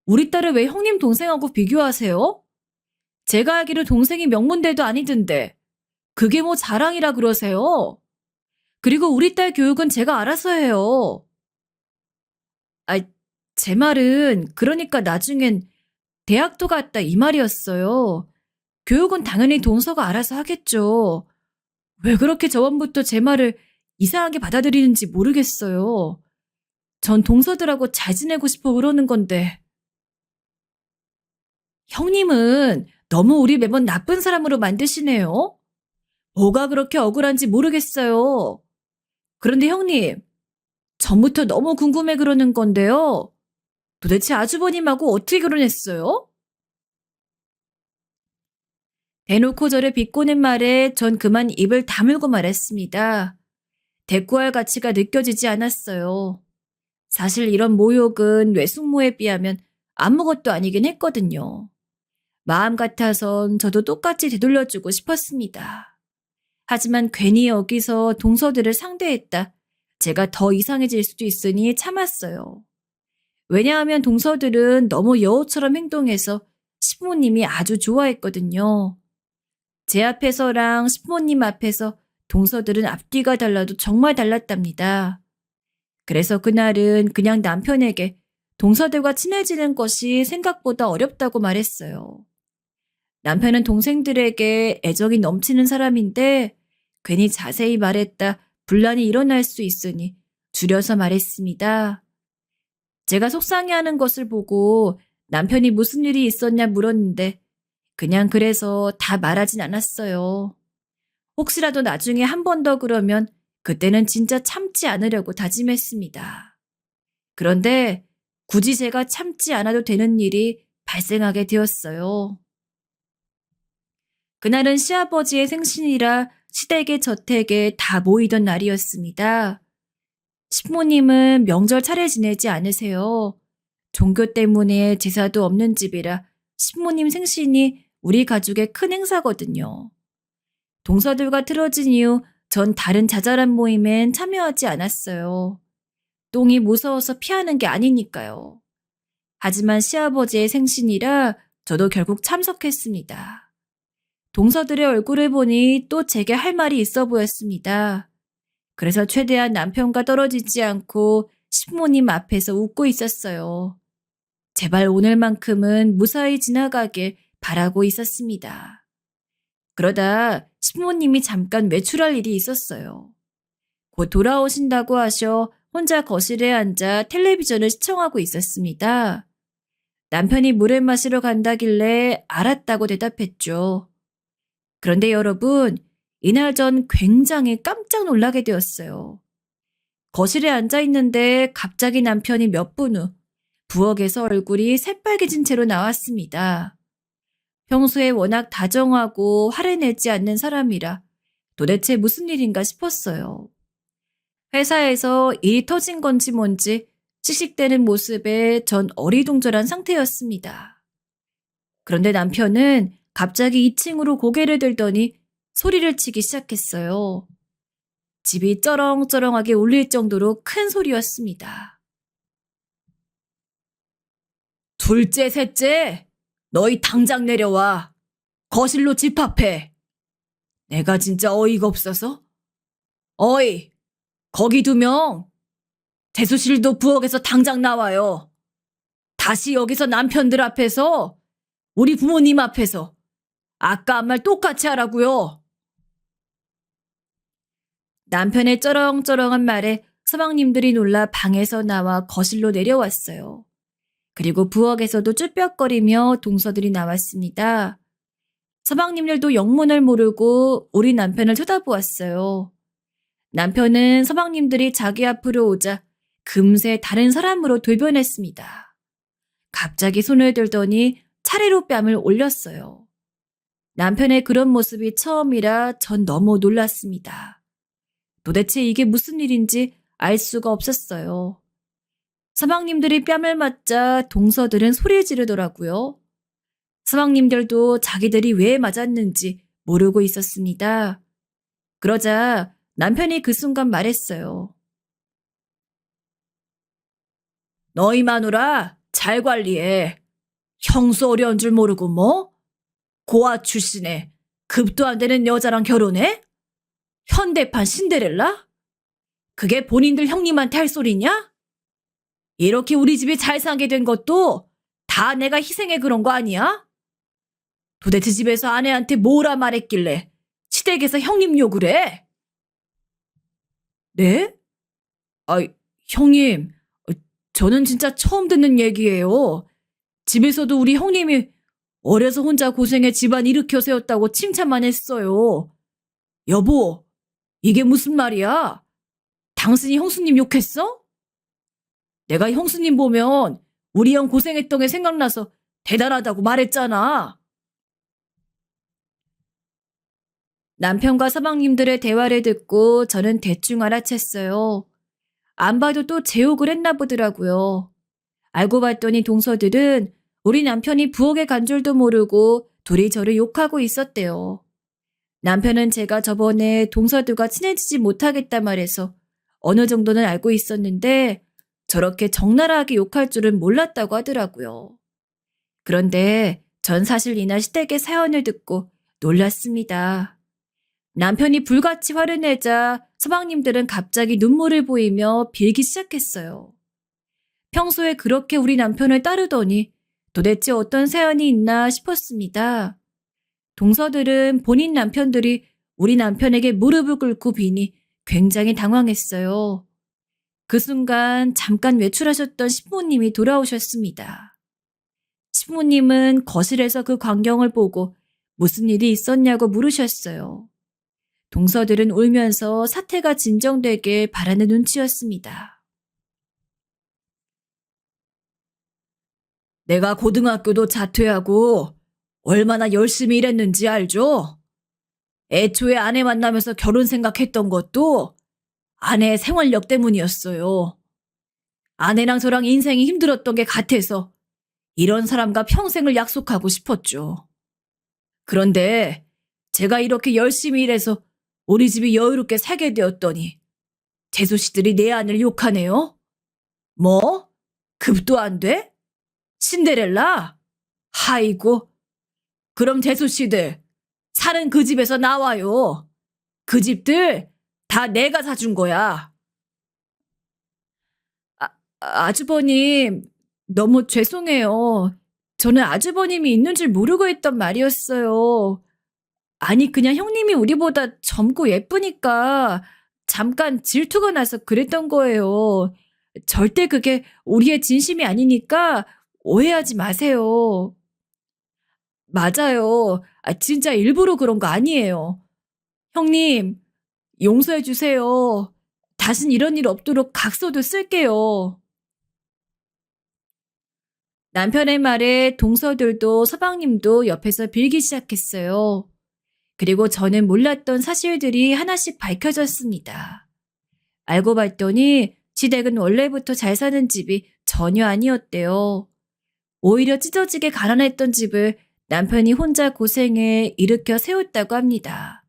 우리 딸을 왜 형님 동생하고 비교하세요? 제가 알기로 동생이 명문대도 아니던데 그게 뭐 자랑이라 그러세요? 그리고 우리 딸 교육은 제가 알아서 해요. 아, 제 말은 그러니까 나중엔 대학도 갔다 이 말이었어요. 교육은 당연히 동서가 알아서 하겠죠. 왜 그렇게 저번부터 제 말을 이상하게 받아들이는지 모르겠어요. 전 동서들하고 잘 지내고 싶어 그러는 건데. 형님은 너무 우리 매번 나쁜 사람으로 만드시네요. 뭐가 그렇게 억울한지 모르겠어요. 그런데 형님, 전부터 너무 궁금해 그러는 건데요. 도대체 아주버님하고 어떻게 결혼했어요? 대놓고 저를 비꼬는 말에 전 그만 입을 다물고 말했습니다. 대꾸할 가치가 느껴지지 않았어요. 사실 이런 모욕은 외숙모에 비하면 아무것도 아니긴 했거든요. 마음 같아선 저도 똑같이 되돌려주고 싶었습니다. 하지만 괜히 여기서 동서들을 상대했다. 제가 더 이상해질 수도 있으니 참았어요. 왜냐하면 동서들은 너무 여우처럼 행동해서 시부모님이 아주 좋아했거든요. 제 앞에서랑 시부모님 앞에서 동서들은 앞뒤가 달라도 정말 달랐답니다. 그래서 그날은 그냥 남편에게 동서들과 친해지는 것이 생각보다 어렵다고 말했어요. 남편은 동생들에게 애정이 넘치는 사람인데 괜히 자세히 말했다 분란이 일어날 수 있으니 줄여서 말했습니다. 제가 속상해하는 것을 보고 남편이 무슨 일이 있었냐 물었는데 그냥 그래서 다 말하진 않았어요. 혹시라도 나중에 한 번 더 그러면 그때는 진짜 참지 않으려고 다짐했습니다. 그런데 굳이 제가 참지 않아도 되는 일이 발생하게 되었어요. 그날은 시아버지의 생신이라 시댁에 저택에 다 모이던 날이었습니다. 시부모님은 명절 차례 지내지 않으세요. 종교 때문에 제사도 없는 집이라 시부모님 생신이 우리 가족의 큰 행사거든요. 동서들과 틀어진 이후 전 다른 자잘한 모임엔 참여하지 않았어요. 똥이 무서워서 피하는 게 아니니까요. 하지만 시아버지의 생신이라 저도 결국 참석했습니다. 동서들의 얼굴을 보니 또 제게 할 말이 있어 보였습니다. 그래서 최대한 남편과 떨어지지 않고 시부모님 앞에서 웃고 있었어요. 제발 오늘만큼은 무사히 지나가길 바라고 있었습니다. 그러다 시부모님이 잠깐 외출할 일이 있었어요. 곧 돌아오신다고 하셔 혼자 거실에 앉아 텔레비전을 시청하고 있었습니다. 남편이 물을 마시러 간다길래 알았다고 대답했죠. 그런데 여러분, 이날 전 굉장히 깜짝 놀라게 되었어요. 거실에 앉아 있는데 갑자기 남편이 몇 분 후 부엌에서 얼굴이 새빨개진 채로 나왔습니다. 평소에 워낙 다정하고 화를 내지 않는 사람이라 도대체 무슨 일인가 싶었어요. 회사에서 일이 터진 건지 뭔지 씩씩대는 모습에 전 어리둥절한 상태였습니다. 그런데 남편은 갑자기 2층으로 고개를 들더니 소리를 치기 시작했어요. 집이 쩌렁쩌렁하게 울릴 정도로 큰 소리였습니다. 둘째, 셋째, 너희 당장 내려와. 거실로 집합해. 내가 진짜 어이가 없어서? 어이, 거기 2명. 재수실도 부엌에서 당장 나와요. 다시 여기서 남편들 앞에서, 우리 부모님 앞에서 아까 한 말 똑같이 하라고요. 남편의 쩌렁쩌렁한 말에 서방님들이 놀라 방에서 나와 거실로 내려왔어요. 그리고 부엌에서도 쭈뼛거리며 동서들이 나왔습니다. 서방님들도 영문을 모르고 우리 남편을 쳐다보았어요. 남편은 서방님들이 자기 앞으로 오자 금세 다른 사람으로 돌변했습니다. 갑자기 손을 들더니 차례로 뺨을 올렸어요. 남편의 그런 모습이 처음이라 전 너무 놀랐습니다. 도대체 이게 무슨 일인지 알 수가 없었어요. 서방님들이 뺨을 맞자 동서들은 소리 지르더라고요. 서방님들도 자기들이 왜 맞았는지 모르고 있었습니다. 그러자 남편이 그 순간 말했어요. 너희 마누라 잘 관리해. 형수 어려운 줄 모르고 뭐? 고아 출신에 급도 안 되는 여자랑 결혼해? 현대판 신데렐라? 그게 본인들 형님한테 할 소리냐? 이렇게 우리 집이 잘 살게 된 것도 다 내가 희생해 그런 거 아니야? 도대체 집에서 아내한테 뭐라 말했길래 시댁에서 형님 욕을 해? 네? 아, 형님, 저는 진짜 처음 듣는 얘기예요. 집에서도 우리 형님이 어려서 혼자 고생해 집안 일으켜 세웠다고 칭찬만 했어요. 여보, 이게 무슨 말이야? 당신이 형수님 욕했어? 내가 형수님 보면 우리 형 고생했던 게 생각나서 대단하다고 말했잖아. 남편과 서방님들의 대화를 듣고 저는 대충 알아챘어요. 안 봐도 또 제 욕을 했나 보더라고요. 알고 봤더니 동서들은 우리 남편이 부엌에 간 줄도 모르고 둘이 저를 욕하고 있었대요. 남편은 제가 저번에 동서들과 친해지지 못하겠다 말해서 어느 정도는 알고 있었는데 저렇게 적나라하게 욕할 줄은 몰랐다고 하더라고요. 그런데 전 사실 이날 시댁의 사연을 듣고 놀랐습니다. 남편이 불같이 화를 내자 서방님들은 갑자기 눈물을 보이며 빌기 시작했어요. 평소에 그렇게 우리 남편을 따르더니 도대체 어떤 사연이 있나 싶었습니다. 동서들은 본인 남편들이 우리 남편에게 무릎을 꿇고 비니 굉장히 당황했어요. 그 순간 잠깐 외출하셨던 시부모님이 돌아오셨습니다. 시부모님은 거실에서 그 광경을 보고 무슨 일이 있었냐고 물으셨어요. 동서들은 울면서 사태가 진정되길 바라는 눈치였습니다. 내가 고등학교도 자퇴하고 얼마나 열심히 일했는지 알죠? 애초에 아내 만나면서 결혼 생각했던 것도 아내의 생활력 때문이었어요. 아내랑 저랑 인생이 힘들었던 게 같아서 이런 사람과 평생을 약속하고 싶었죠. 그런데 제가 이렇게 열심히 일해서 우리 집이 여유롭게 살게 되었더니 재수 씨들이 내 아내를 욕하네요. 뭐? 급도 안 돼? 신데렐라? 아이고. 그럼 재수 씨들 사는 그 집에서 나와요. 그 집들 다 내가 사준 거야. 아주버님, 너무 죄송해요. 저는 아주버님이 있는 줄 모르고 했던 말이었어요. 아니, 그냥 형님이 우리보다 젊고 예쁘니까 잠깐 질투가 나서 그랬던 거예요. 절대 그게 우리의 진심이 아니니까 오해하지 마세요. 맞아요. 진짜 일부러 그런 거 아니에요. 형님, 용서해 주세요. 다신 이런 일 없도록 각서도 쓸게요. 남편의 말에 동서들도 서방님도 옆에서 빌기 시작했어요. 그리고 저는 몰랐던 사실들이 하나씩 밝혀졌습니다. 알고 봤더니 시댁은 원래부터 잘 사는 집이 전혀 아니었대요. 오히려 찢어지게 가난했던 집을 남편이 혼자 고생해 일으켜 세웠다고 합니다.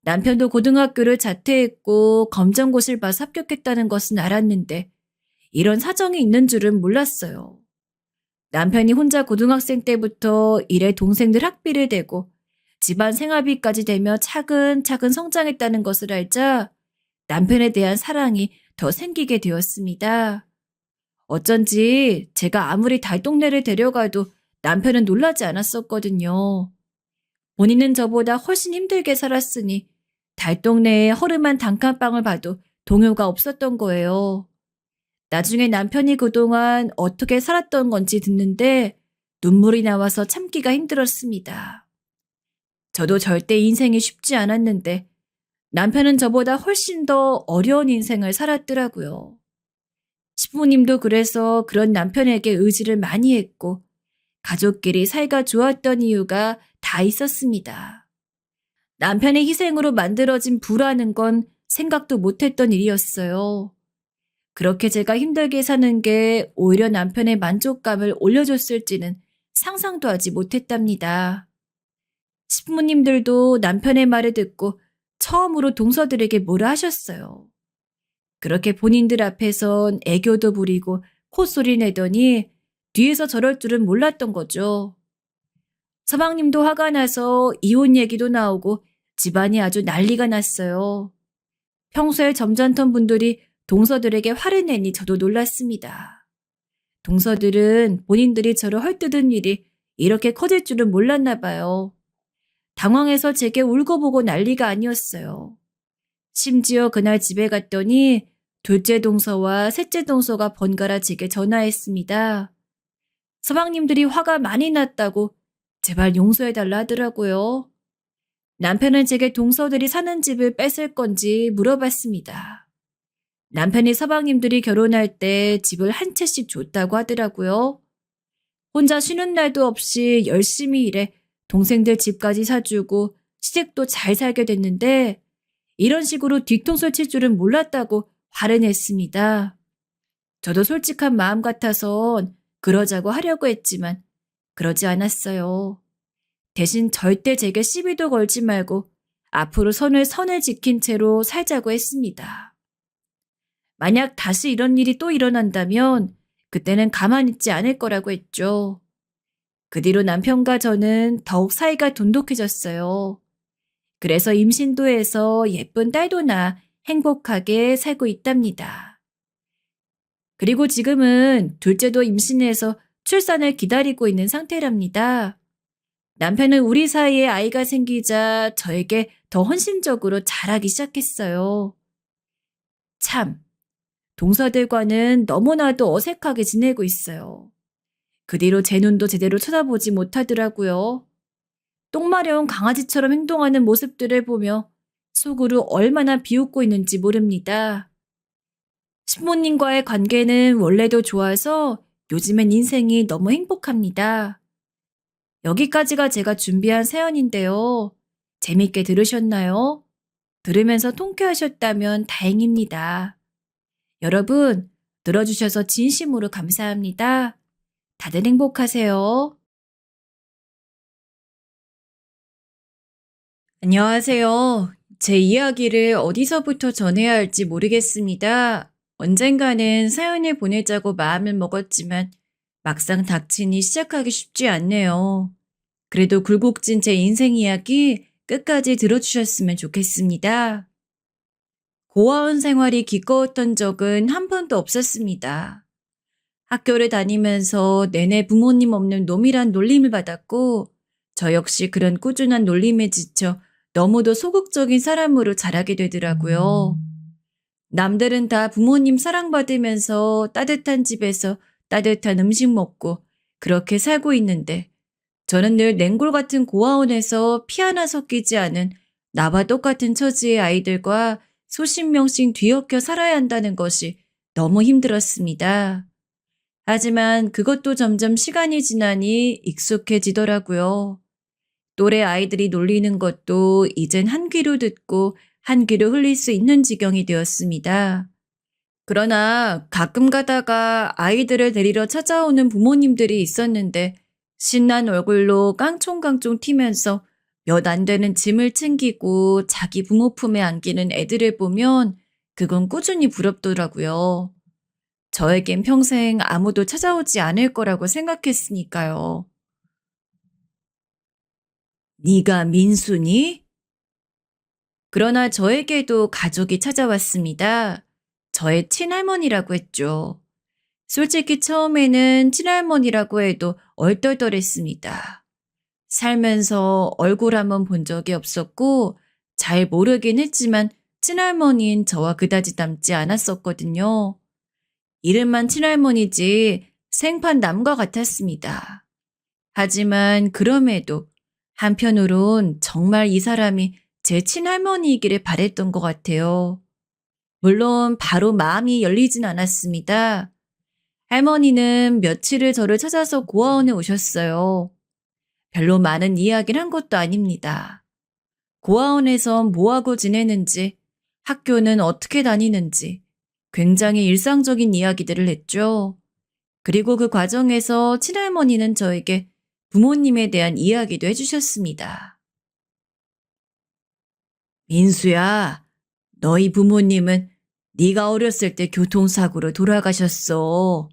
남편도 고등학교를 자퇴했고 검정고시를 봐서 합격했다는 것은 알았는데 이런 사정이 있는 줄은 몰랐어요. 남편이 혼자 고등학생 때부터 일에 동생들 학비를 대고 집안 생활비까지 대며 차근차근 성장했다는 것을 알자 남편에 대한 사랑이 더 생기게 되었습니다. 어쩐지 제가 아무리 달동네를 데려가도 남편은 놀라지 않았었거든요. 본인은 저보다 훨씬 힘들게 살았으니 달동네의 허름한 단칸방을 봐도 동요가 없었던 거예요. 나중에 남편이 그동안 어떻게 살았던 건지 듣는데 눈물이 나와서 참기가 힘들었습니다. 저도 절대 인생이 쉽지 않았는데 남편은 저보다 훨씬 더 어려운 인생을 살았더라고요. 시부모님도 그래서 그런 남편에게 의지를 많이 했고 가족끼리 사이가 좋았던 이유가 다 있었습니다. 남편의 희생으로 만들어진 부라는 건 생각도 못했던 일이었어요. 그렇게 제가 힘들게 사는 게 오히려 남편의 만족감을 올려줬을지는 상상도 하지 못했답니다. 시부모님들도 남편의 말을 듣고 처음으로 동서들에게 뭐라 하셨어요. 그렇게 본인들 앞에선 애교도 부리고 콧소리 내더니 뒤에서 저럴 줄은 몰랐던 거죠. 서방님도 화가 나서 이혼 얘기도 나오고 집안이 아주 난리가 났어요. 평소에 점잖던 분들이 동서들에게 화를 내니 저도 놀랐습니다. 동서들은 본인들이 저를 헐뜯은 일이 이렇게 커질 줄은 몰랐나 봐요. 당황해서 제게 울고보고 난리가 아니었어요. 심지어 그날 집에 갔더니 둘째 동서와 셋째 동서가 번갈아 제게 전화했습니다. 서방님들이 화가 많이 났다고 제발 용서해달라 하더라고요. 남편은 제게 동서들이 사는 집을 뺏을 건지 물어봤습니다. 남편이 서방님들이 결혼할 때 집을 한 채씩 줬다고 하더라고요. 혼자 쉬는 날도 없이 열심히 일해 동생들 집까지 사주고 시댁도 잘 살게 됐는데 이런 식으로 뒤통수를 칠 줄은 몰랐다고 화를 냈습니다. 저도 솔직한 마음 같아선 그러자고 하려고 했지만 그러지 않았어요. 대신 절대 제게 시비도 걸지 말고 앞으로 선을 지킨 채로 살자고 했습니다. 만약 다시 이런 일이 또 일어난다면 그때는 가만히 있지 않을 거라고 했죠. 그 뒤로 남편과 저는 더욱 사이가 돈독해졌어요. 그래서 임신도 해서 예쁜 딸도 낳아 행복하게 살고 있답니다. 그리고 지금은 둘째도 임신해서 출산을 기다리고 있는 상태랍니다. 남편은 우리 사이에 아이가 생기자 저에게 더 헌신적으로 잘하기 시작했어요. 참, 동서들과는 너무나도 어색하게 지내고 있어요. 그 뒤로 제 눈도 제대로 쳐다보지 못하더라고요. 똥마려운 강아지처럼 행동하는 모습들을 보며 속으로 얼마나 비웃고 있는지 모릅니다. 신부님과의 관계는 원래도 좋아서 요즘엔 인생이 너무 행복합니다. 여기까지가 제가 준비한 사연인데요. 재밌게 들으셨나요? 들으면서 통쾌하셨다면 다행입니다. 여러분, 들어주셔서 진심으로 감사합니다. 다들 행복하세요. 안녕하세요. 제 이야기를 어디서부터 전해야 할지 모르겠습니다. 언젠가는 사연을 보내자고 마음을 먹었지만 막상 닥치니 시작하기 쉽지 않네요. 그래도 굴곡진 제 인생 이야기 끝까지 들어주셨으면 좋겠습니다. 고아원 생활이 기꺼웠던 적은 한 번도 없었습니다. 학교를 다니면서 내내 부모님 없는 놈이란 놀림을 받았고 저 역시 그런 꾸준한 놀림에 지쳐 너무도 소극적인 사람으로 자라게 되더라고요. 남들은 다 부모님 사랑받으면서 따뜻한 집에서 따뜻한 음식 먹고 그렇게 살고 있는데 저는 늘 냉골 같은 고아원에서 피 하나 섞이지 않은 나와 똑같은 처지의 아이들과 수십 명씩 뒤엉켜 살아야 한다는 것이 너무 힘들었습니다. 하지만 그것도 점점 시간이 지나니 익숙해지더라고요. 또래 아이들이 놀리는 것도 이젠 한 귀로 듣고 한 귀로 흘릴 수 있는 지경이 되었습니다. 그러나 가끔 가다가 아이들을 데리러 찾아오는 부모님들이 있었는데 신난 얼굴로 깡총깡총 튀면서 몇 안 되는 짐을 챙기고 자기 부모 품에 안기는 애들을 보면 그건 꾸준히 부럽더라고요. 저에겐 평생 아무도 찾아오지 않을 거라고 생각했으니까요. 네가 민수니? 그러나 저에게도 가족이 찾아왔습니다. 저의 친할머니라고 했죠. 솔직히 처음에는 친할머니라고 해도 얼떨떨했습니다. 살면서 얼굴 한번 본 적이 없었고 잘 모르긴 했지만 친할머니는 저와 그다지 닮지 않았었거든요. 이름만 친할머니지 생판 남과 같았습니다. 하지만 그럼에도 한편으론 정말 이 사람이 제 친할머니이기를 바랬던 것 같아요. 물론 바로 마음이 열리진 않았습니다. 할머니는 며칠을 저를 찾아서 고아원에 오셨어요. 별로 많은 이야기를 한 것도 아닙니다. 고아원에선 뭐하고 지내는지, 학교는 어떻게 다니는지 굉장히 일상적인 이야기들을 했죠. 그리고 그 과정에서 친할머니는 저에게 부모님에 대한 이야기도 해주셨습니다. 민수야, 너희 부모님은 네가 어렸을 때 교통사고로 돌아가셨어.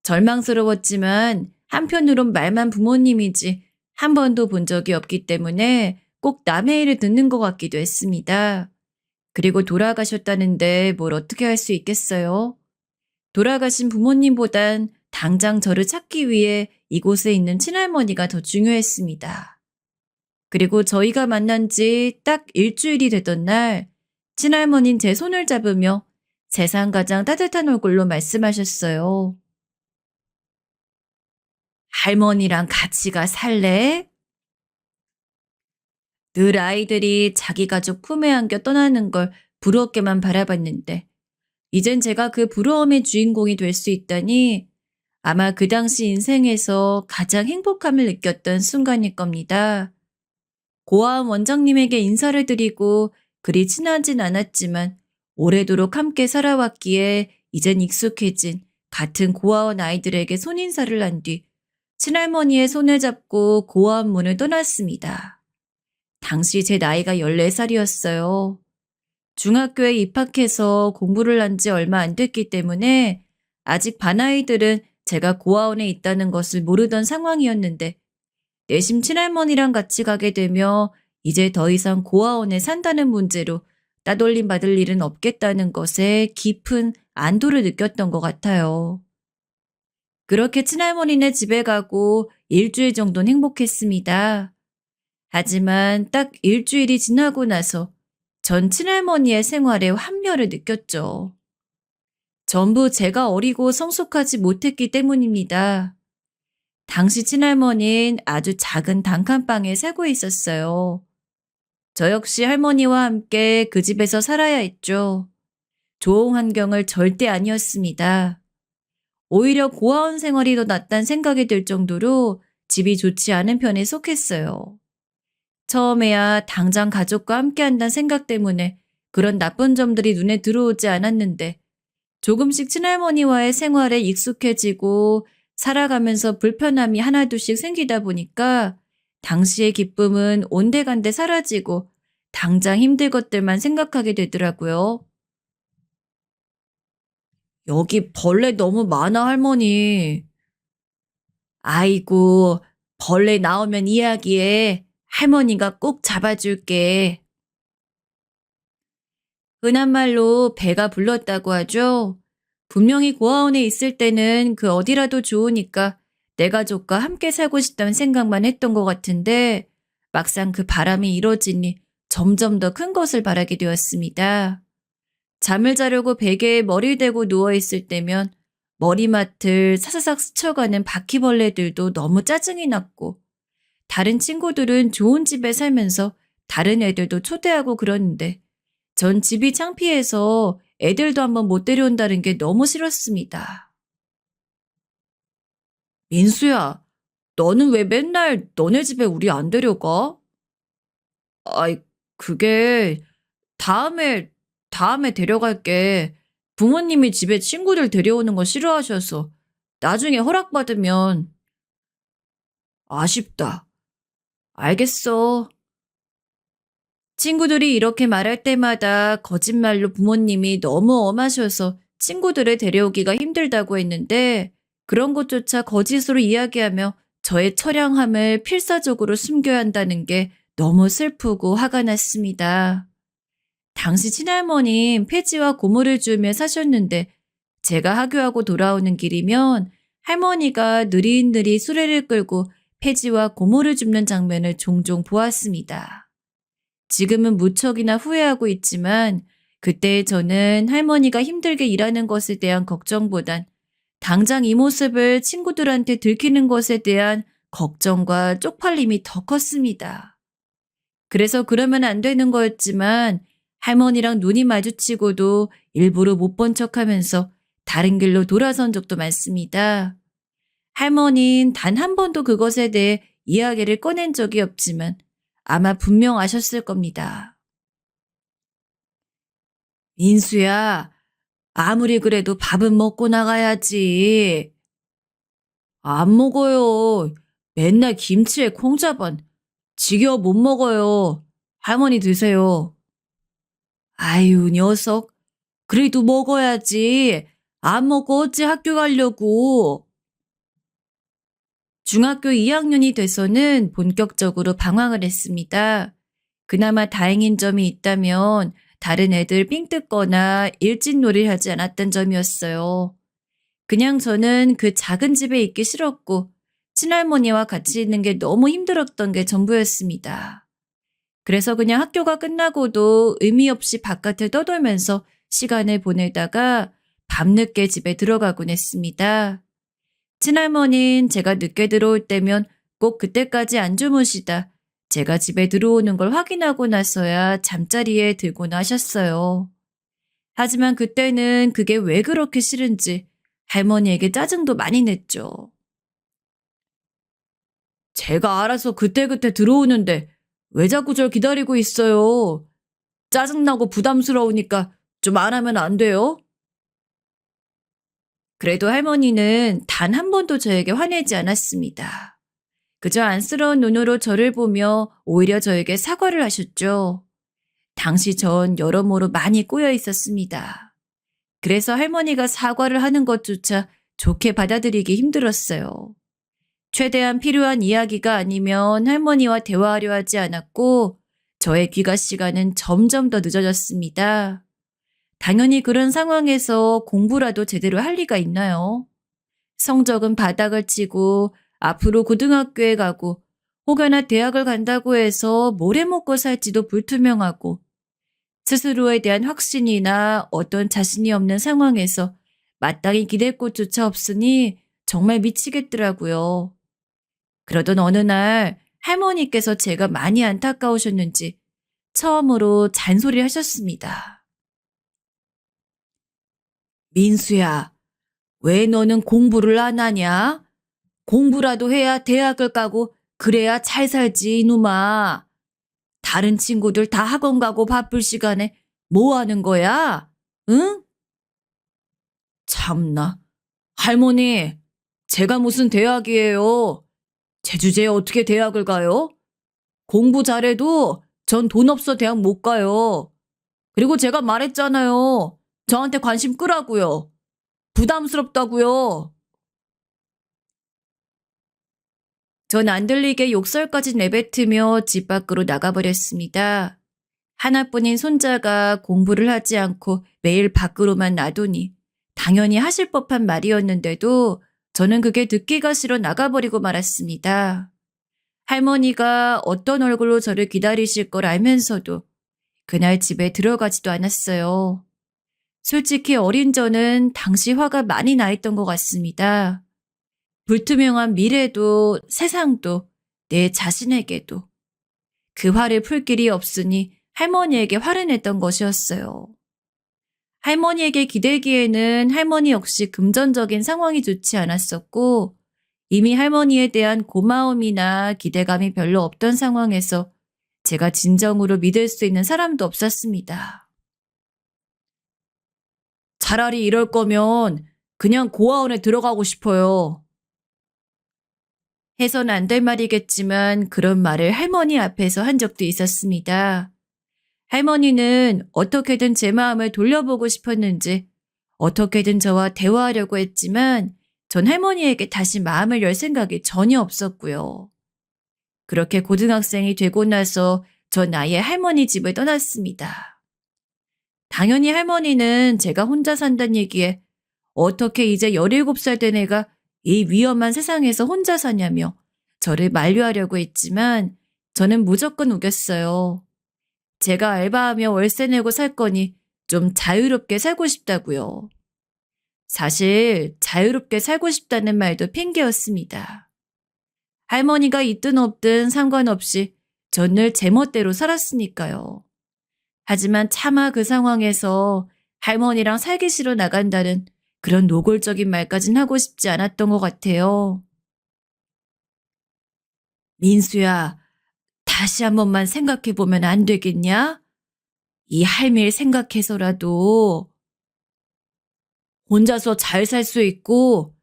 절망스러웠지만 한편으론 말만 부모님이지 한 번도 본 적이 없기 때문에 꼭 남의 일을 듣는 것 같기도 했습니다. 그리고 돌아가셨다는데 뭘 어떻게 할 수 있겠어요? 돌아가신 부모님보단 당장 저를 찾기 위해 이곳에 있는 친할머니가 더 중요했습니다. 그리고 저희가 만난 지 딱 일주일이 되던 날, 친할머니는 제 손을 잡으며 세상 가장 따뜻한 얼굴로 말씀하셨어요. 할머니랑 같이가 살래? 늘 아이들이 자기 가족 품에 안겨 떠나는 걸 부럽게만 바라봤는데, 이젠 제가 그 부러움의 주인공이 될 수 있다니 아마 그 당시 인생에서 가장 행복함을 느꼈던 순간일 겁니다. 고아원 원장님에게 인사를 드리고 그리 친하진 않았지만 오래도록 함께 살아왔기에 이젠 익숙해진 같은 고아원 아이들에게 손인사를 한 뒤 친할머니의 손을 잡고 고아원 문을 떠났습니다. 당시 제 나이가 14살이었어요. 중학교에 입학해서 공부를 한 지 얼마 안 됐기 때문에 아직 반 아이들은 제가 고아원에 있다는 것을 모르던 상황이었는데 내심 친할머니랑 같이 가게 되며 이제 더 이상 고아원에 산다는 문제로 따돌림 받을 일은 없겠다는 것에 깊은 안도를 느꼈던 것 같아요. 그렇게 친할머니네 집에 가고 일주일 정도는 행복했습니다. 하지만 딱 일주일이 지나고 나서 전 친할머니의 생활에 환멸을 느꼈죠. 전부 제가 어리고 성숙하지 못했기 때문입니다. 당시 친할머니는 아주 작은 단칸방에 살고 있었어요. 저 역시 할머니와 함께 그 집에서 살아야 했죠. 좋은 환경을 절대 아니었습니다. 오히려 고아원 생활이 더 낫다는 생각이 들 정도로 집이 좋지 않은 편에 속했어요. 처음에야 당장 가족과 함께 한다는 생각 때문에 그런 나쁜 점들이 눈에 들어오지 않았는데 조금씩 친할머니와의 생활에 익숙해지고 살아가면서 불편함이 하나둘씩 생기다 보니까 당시의 기쁨은 온데간데 사라지고 당장 힘들 것들만 생각하게 되더라고요. 여기 벌레 너무 많아, 할머니. 아이고, 벌레 나오면 이야기해. 할머니가 꼭 잡아줄게. 흔한 말로 배가 불렀다고 하죠. 분명히 고아원에 있을 때는 그 어디라도 좋으니까 내 가족과 함께 살고 싶다는 생각만 했던 것 같은데 막상 그 바람이 이뤄지니 점점 더 큰 것을 바라게 되었습니다. 잠을 자려고 베개에 머리를 대고 누워있을 때면 머리맡을 사사삭 스쳐가는 바퀴벌레들도 너무 짜증이 났고 다른 친구들은 좋은 집에 살면서 다른 애들도 초대하고 그러는데 전 집이 창피해서 애들도 한번 못 데려온다는 게 너무 싫었습니다. 민수야, 너는 왜 맨날 너네 집에 우리 안 데려가? 아이, 그게 다음에, 다음에 데려갈게. 부모님이 집에 친구들 데려오는 거 싫어하셔서 나중에 허락받으면 아쉽다. 알겠어. 친구들이 이렇게 말할 때마다 거짓말로 부모님이 너무 엄하셔서 친구들을 데려오기가 힘들다고 했는데 그런 것조차 거짓으로 이야기하며 저의 처량함을 필사적으로 숨겨야 한다는 게 너무 슬프고 화가 났습니다. 당시 친할머님 폐지와 고무를 주며 사셨는데 제가 하교하고 돌아오는 길이면 할머니가 느릿느릿 수레를 끌고 폐지와 고무를 줍는 장면을 종종 보았습니다. 지금은 무척이나 후회하고 있지만 그때 저는 할머니가 힘들게 일하는 것에 대한 걱정보단 당장 이 모습을 친구들한테 들키는 것에 대한 걱정과 쪽팔림이 더 컸습니다. 그래서 그러면 안 되는 거였지만 할머니랑 눈이 마주치고도 일부러 못 본 척하면서 다른 길로 돌아선 적도 많습니다. 할머니는 단 한 번도 그것에 대해 이야기를 꺼낸 적이 없지만 아마 분명 아셨을 겁니다. 민수야, 아무리 그래도 밥은 먹고 나가야지. 안 먹어요. 맨날 김치에 콩자반. 지겨워 못 먹어요. 할머니 드세요. 아유, 녀석. 그래도 먹어야지. 안 먹고 어찌 학교 가려고. 중학교 2학년이 돼서는 본격적으로 방황을 했습니다. 그나마 다행인 점이 있다면 다른 애들 삥 뜯거나 일진놀이를 하지 않았던 점이었어요. 그냥 저는 그 작은 집에 있기 싫었고 친할머니와 같이 있는 게 너무 힘들었던 게 전부였습니다. 그래서 그냥 학교가 끝나고도 의미 없이 바깥을 떠돌면서 시간을 보내다가 밤늦게 집에 들어가곤 했습니다. 친할머니는 제가 늦게 들어올 때면 꼭 그때까지 안 주무시다 제가 집에 들어오는 걸 확인하고 나서야 잠자리에 들곤 하셨어요. 하지만 그때는 그게 왜 그렇게 싫은지 할머니에게 짜증도 많이 냈죠. 제가 알아서 그때그때 들어오는데 왜 자꾸 절 기다리고 있어요? 짜증나고 부담스러우니까 좀 안 하면 안 돼요? 그래도 할머니는 단 한 번도 저에게 화내지 않았습니다. 그저 안쓰러운 눈으로 저를 보며 오히려 저에게 사과를 하셨죠. 당시 전 여러모로 많이 꼬여 있었습니다. 그래서 할머니가 사과를 하는 것조차 좋게 받아들이기 힘들었어요. 최대한 필요한 이야기가 아니면 할머니와 대화하려 하지 않았고 저의 귀가 시간은 점점 더 늦어졌습니다. 당연히 그런 상황에서 공부라도 제대로 할 리가 있나요? 성적은 바닥을 치고 앞으로 고등학교에 가고 혹여나 대학을 간다고 해서 뭘 해먹고 살지도 불투명하고 스스로에 대한 확신이나 어떤 자신이 없는 상황에서 마땅히 기댈 곳조차 없으니 정말 미치겠더라고요. 그러던 어느 날 할머니께서 제가 많이 안타까우셨는지 처음으로 잔소리를 하셨습니다. 민수야, 왜 너는 공부를 안 하냐? 공부라도 해야 대학을 가고 그래야 잘 살지 이놈아. 다른 친구들 다 학원 가고 바쁠 시간에 뭐 하는 거야? 응? 참나. 할머니, 제가 무슨 대학이에요? 제 주제에 어떻게 대학을 가요? 공부 잘해도 전 돈 없어 대학 못 가요. 그리고 제가 말했잖아요. 저한테 관심 끄라고요. 부담스럽다고요. 전 안 들리게 욕설까지 내뱉으며 집 밖으로 나가버렸습니다. 하나뿐인 손자가 공부를 하지 않고 매일 밖으로만 놔두니 당연히 하실 법한 말이었는데도 저는 그게 듣기가 싫어 나가버리고 말았습니다. 할머니가 어떤 얼굴로 저를 기다리실 걸 알면서도 그날 집에 들어가지도 않았어요. 솔직히 어린 저는 당시 화가 많이 나 있던 것 같습니다. 불투명한 미래도 세상도 내 자신에게도 그 화를 풀 길이 없으니 할머니에게 화를 냈던 것이었어요. 할머니에게 기대기에는 할머니 역시 금전적인 상황이 좋지 않았었고 이미 할머니에 대한 고마움이나 기대감이 별로 없던 상황에서 제가 진정으로 믿을 수 있는 사람도 없었습니다. 차라리 이럴 거면 그냥 고아원에 들어가고 싶어요. 해선 안 될 말이겠지만 그런 말을 할머니 앞에서 한 적도 있었습니다. 할머니는 어떻게든 제 마음을 돌려보고 싶었는지 어떻게든 저와 대화하려고 했지만 전 할머니에게 다시 마음을 열 생각이 전혀 없었고요. 그렇게 고등학생이 되고 나서 전 아예 할머니 집을 떠났습니다. 당연히 할머니는 제가 혼자 산다는 얘기에 어떻게 이제 17살 된 애가 이 위험한 세상에서 혼자 사냐며 저를 만류하려고 했지만 저는 무조건 우겼어요. 제가 알바하며 월세 내고 살 거니 좀 자유롭게 살고 싶다고요. 사실 자유롭게 살고 싶다는 말도 핑계였습니다. 할머니가 있든 없든 상관없이 전 늘 제멋대로 살았으니까요. 하지만 차마 그 상황에서 할머니랑 살기 싫어 나간다는 그런 노골적인 말까진 하고 싶지 않았던 것 같아요. 민수야, 다시 한 번만 생각해보면 안 되겠냐? 이 할미를 생각해서라도 혼자서 잘 살 수 있고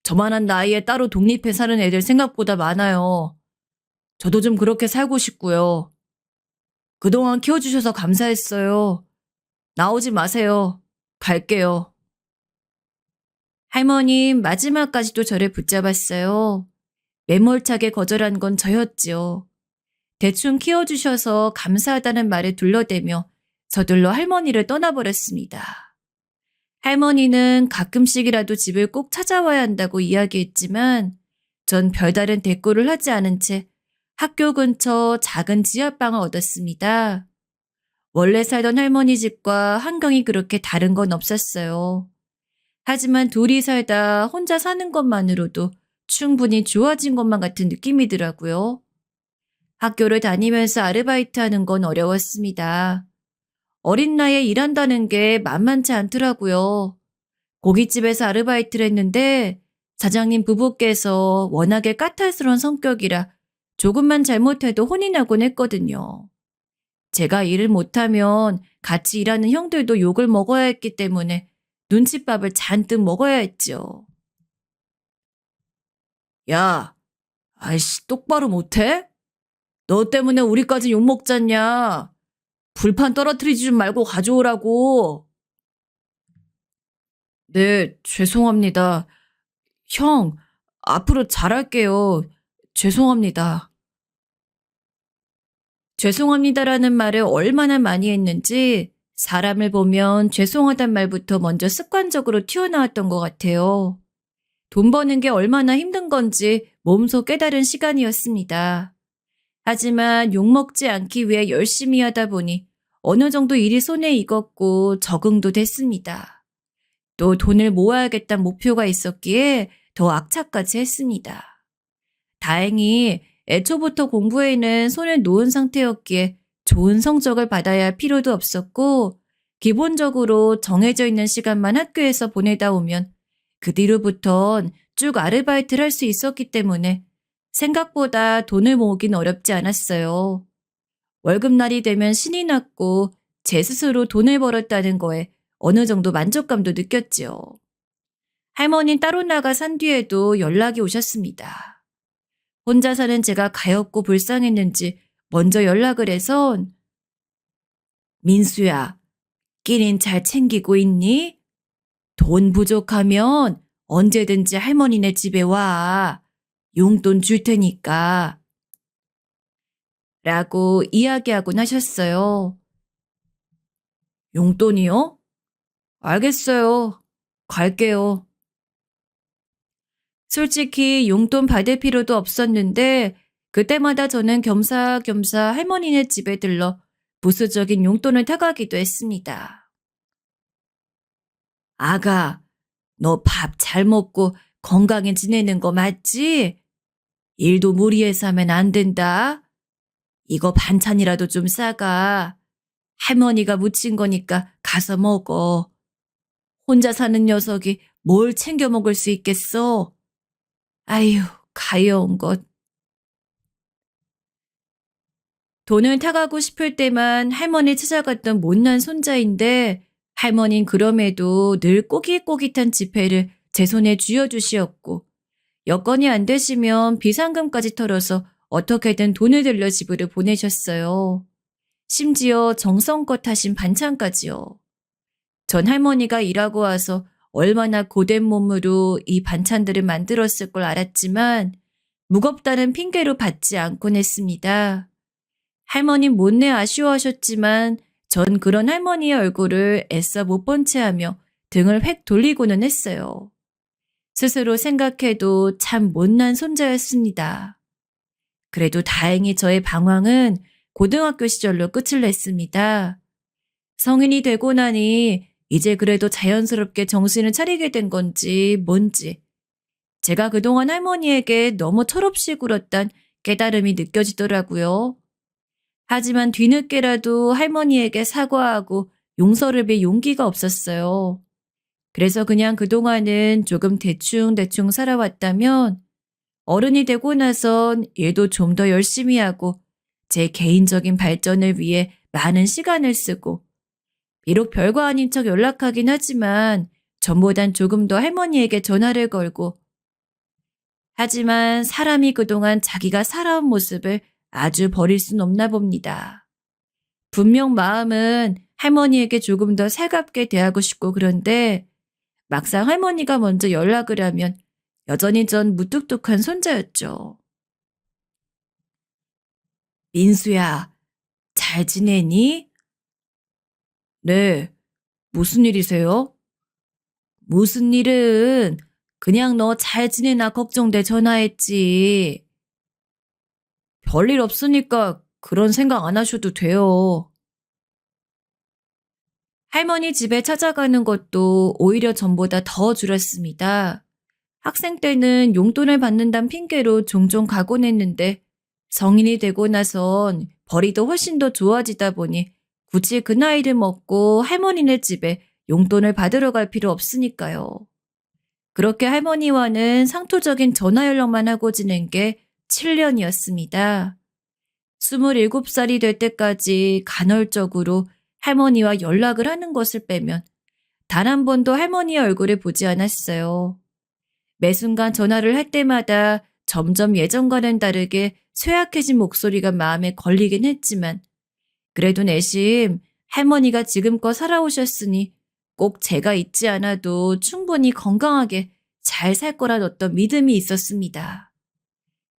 저만한 나이에 따로 독립해 사는 애들 생각보다 많아요. 저도 좀 그렇게 살고 싶고요. 그동안 키워주셔서 감사했어요. 나오지 마세요. 갈게요. 할머님 마지막까지도 저를 붙잡았어요. 매몰차게 거절한 건 저였지요. 대충 키워주셔서 감사하다는 말을 둘러대며 서둘러 할머니를 떠나버렸습니다. 할머니는 가끔씩이라도 집을 꼭 찾아와야 한다고 이야기했지만 전 별다른 대꾸를 하지 않은 채 학교 근처 작은 지하방을 얻었습니다. 원래 살던 할머니 집과 환경이 그렇게 다른 건 없었어요. 하지만 둘이 살다 혼자 사는 것만으로도 충분히 좋아진 것만 같은 느낌이더라고요. 학교를 다니면서 아르바이트 하는 건 어려웠습니다. 어린 나이에 일한다는 게 만만치 않더라고요. 고깃집에서 아르바이트를 했는데 사장님 부부께서 워낙에 까탈스러운 성격이라 조금만 잘못해도 혼이 나곤 했거든요. 제가 일을 못하면 같이 일하는 형들도 욕을 먹어야 했기 때문에 눈칫밥을 잔뜩 먹어야 했죠. 야, 아이씨, 똑바로 못해? 너 때문에 우리까지 욕 먹잖냐. 불판 떨어뜨리지 좀 말고 가져오라고. 네, 죄송합니다. 형, 앞으로 잘할게요. 죄송합니다. 죄송합니다라는 말을 얼마나 많이 했는지 사람을 보면 죄송하단 말부터 먼저 습관적으로 튀어나왔던 것 같아요. 돈 버는 게 얼마나 힘든 건지 몸소 깨달은 시간이었습니다. 하지만 욕먹지 않기 위해 열심히 하다 보니 어느 정도 일이 손에 익었고 적응도 됐습니다. 또 돈을 모아야겠다는 목표가 있었기에 더 악착같이 했습니다. 다행히 애초부터 공부에는 손을 놓은 상태였기에 좋은 성적을 받아야 할 필요도 없었고 기본적으로 정해져 있는 시간만 학교에서 보내다 오면 그 뒤로부턴 쭉 아르바이트를 할 수 있었기 때문에 생각보다 돈을 모으긴 어렵지 않았어요. 월급날이 되면 신이 났고 제 스스로 돈을 벌었다는 거에 어느 정도 만족감도 느꼈지요. 할머니는 따로 나가 산 뒤에도 연락이 오셨습니다. 혼자 사는 제가 가엾고 불쌍했는지 먼저 연락을 해선 민수야, 끼닌 잘 챙기고 있니? 돈 부족하면 언제든지 할머니네 집에 와. 용돈 줄 테니까. 라고 이야기하곤 하셨어요. 용돈이요? 알겠어요. 갈게요. 솔직히 용돈 받을 필요도 없었는데 그때마다 저는 겸사겸사 할머니네 집에 들러 부수적인 용돈을 타가기도 했습니다. 아가, 너 밥 잘 먹고 건강해 지내는 거 맞지? 일도 무리해서 하면 안 된다. 이거 반찬이라도 좀 싸가. 할머니가 무친 거니까 가서 먹어. 혼자 사는 녀석이 뭘 챙겨 먹을 수 있겠어? 아휴, 가여운 것. 돈을 타가고 싶을 때만 할머니 찾아갔던 못난 손자인데 할머니는 그럼에도 늘 꼬깃꼬깃한 지폐를 제 손에 쥐어주시었고 여건이 안 되시면 비상금까지 털어서 어떻게든 돈을 들려 집으로 보내셨어요. 심지어 정성껏 하신 반찬까지요. 전 할머니가 일하고 와서 얼마나 고된 몸으로 이 반찬들을 만들었을 걸 알았지만 무겁다는 핑계로 받지 않곤 했습니다. 할머니 못내 아쉬워하셨지만 전 그런 할머니의 얼굴을 애써 못 본 채 하며 등을 획 돌리고는 했어요. 스스로 생각해도 참 못난 손자였습니다. 그래도 다행히 저의 방황은 고등학교 시절로 끝을 냈습니다. 성인이 되고 나니 이제 그래도 자연스럽게 정신을 차리게 된 건지 뭔지 제가 그동안 할머니에게 너무 철없이 굴었단 깨달음이 느껴지더라고요. 하지만 뒤늦게라도 할머니에게 사과하고 용서를 빌 용기가 없었어요. 그래서 그냥 그동안은 조금 대충대충 살아왔다면 어른이 되고 나선 일도 좀 더 열심히 하고 제 개인적인 발전을 위해 많은 시간을 쓰고 비록 별거 아닌 척 연락하긴 하지만 전보단 조금 더 할머니에게 전화를 걸고 하지만 사람이 그동안 자기가 살아온 모습을 아주 버릴 순 없나 봅니다. 분명 마음은 할머니에게 조금 더 살갑게 대하고 싶고 그런데 막상 할머니가 먼저 연락을 하면 여전히 전 무뚝뚝한 손자였죠. 민수야, 잘 지내니? 네, 무슨 일이세요? 무슨 일은? 그냥 너 잘 지내나 걱정돼 전화했지. 별일 없으니까 그런 생각 안 하셔도 돼요. 할머니 집에 찾아가는 것도 오히려 전보다 더 줄었습니다. 학생 때는 용돈을 받는다는 핑계로 종종 가곤 했는데 성인이 되고 나선 벌이도 훨씬 더 좋아지다 보니 굳이 그 나이를 먹고 할머니네 집에 용돈을 받으러 갈 필요 없으니까요. 그렇게 할머니와는 상투적인 전화 연락만 하고 지낸 게 7년이었습니다. 27살이 될 때까지 간헐적으로 할머니와 연락을 하는 것을 빼면 단 한 번도 할머니의 얼굴을 보지 않았어요. 매 순간 전화를 할 때마다 점점 예전과는 다르게 쇠약해진 목소리가 마음에 걸리긴 했지만 그래도 내심 할머니가 지금껏 살아오셨으니 꼭 제가 있지 않아도 충분히 건강하게 잘 살 거란 어떤 믿음이 있었습니다.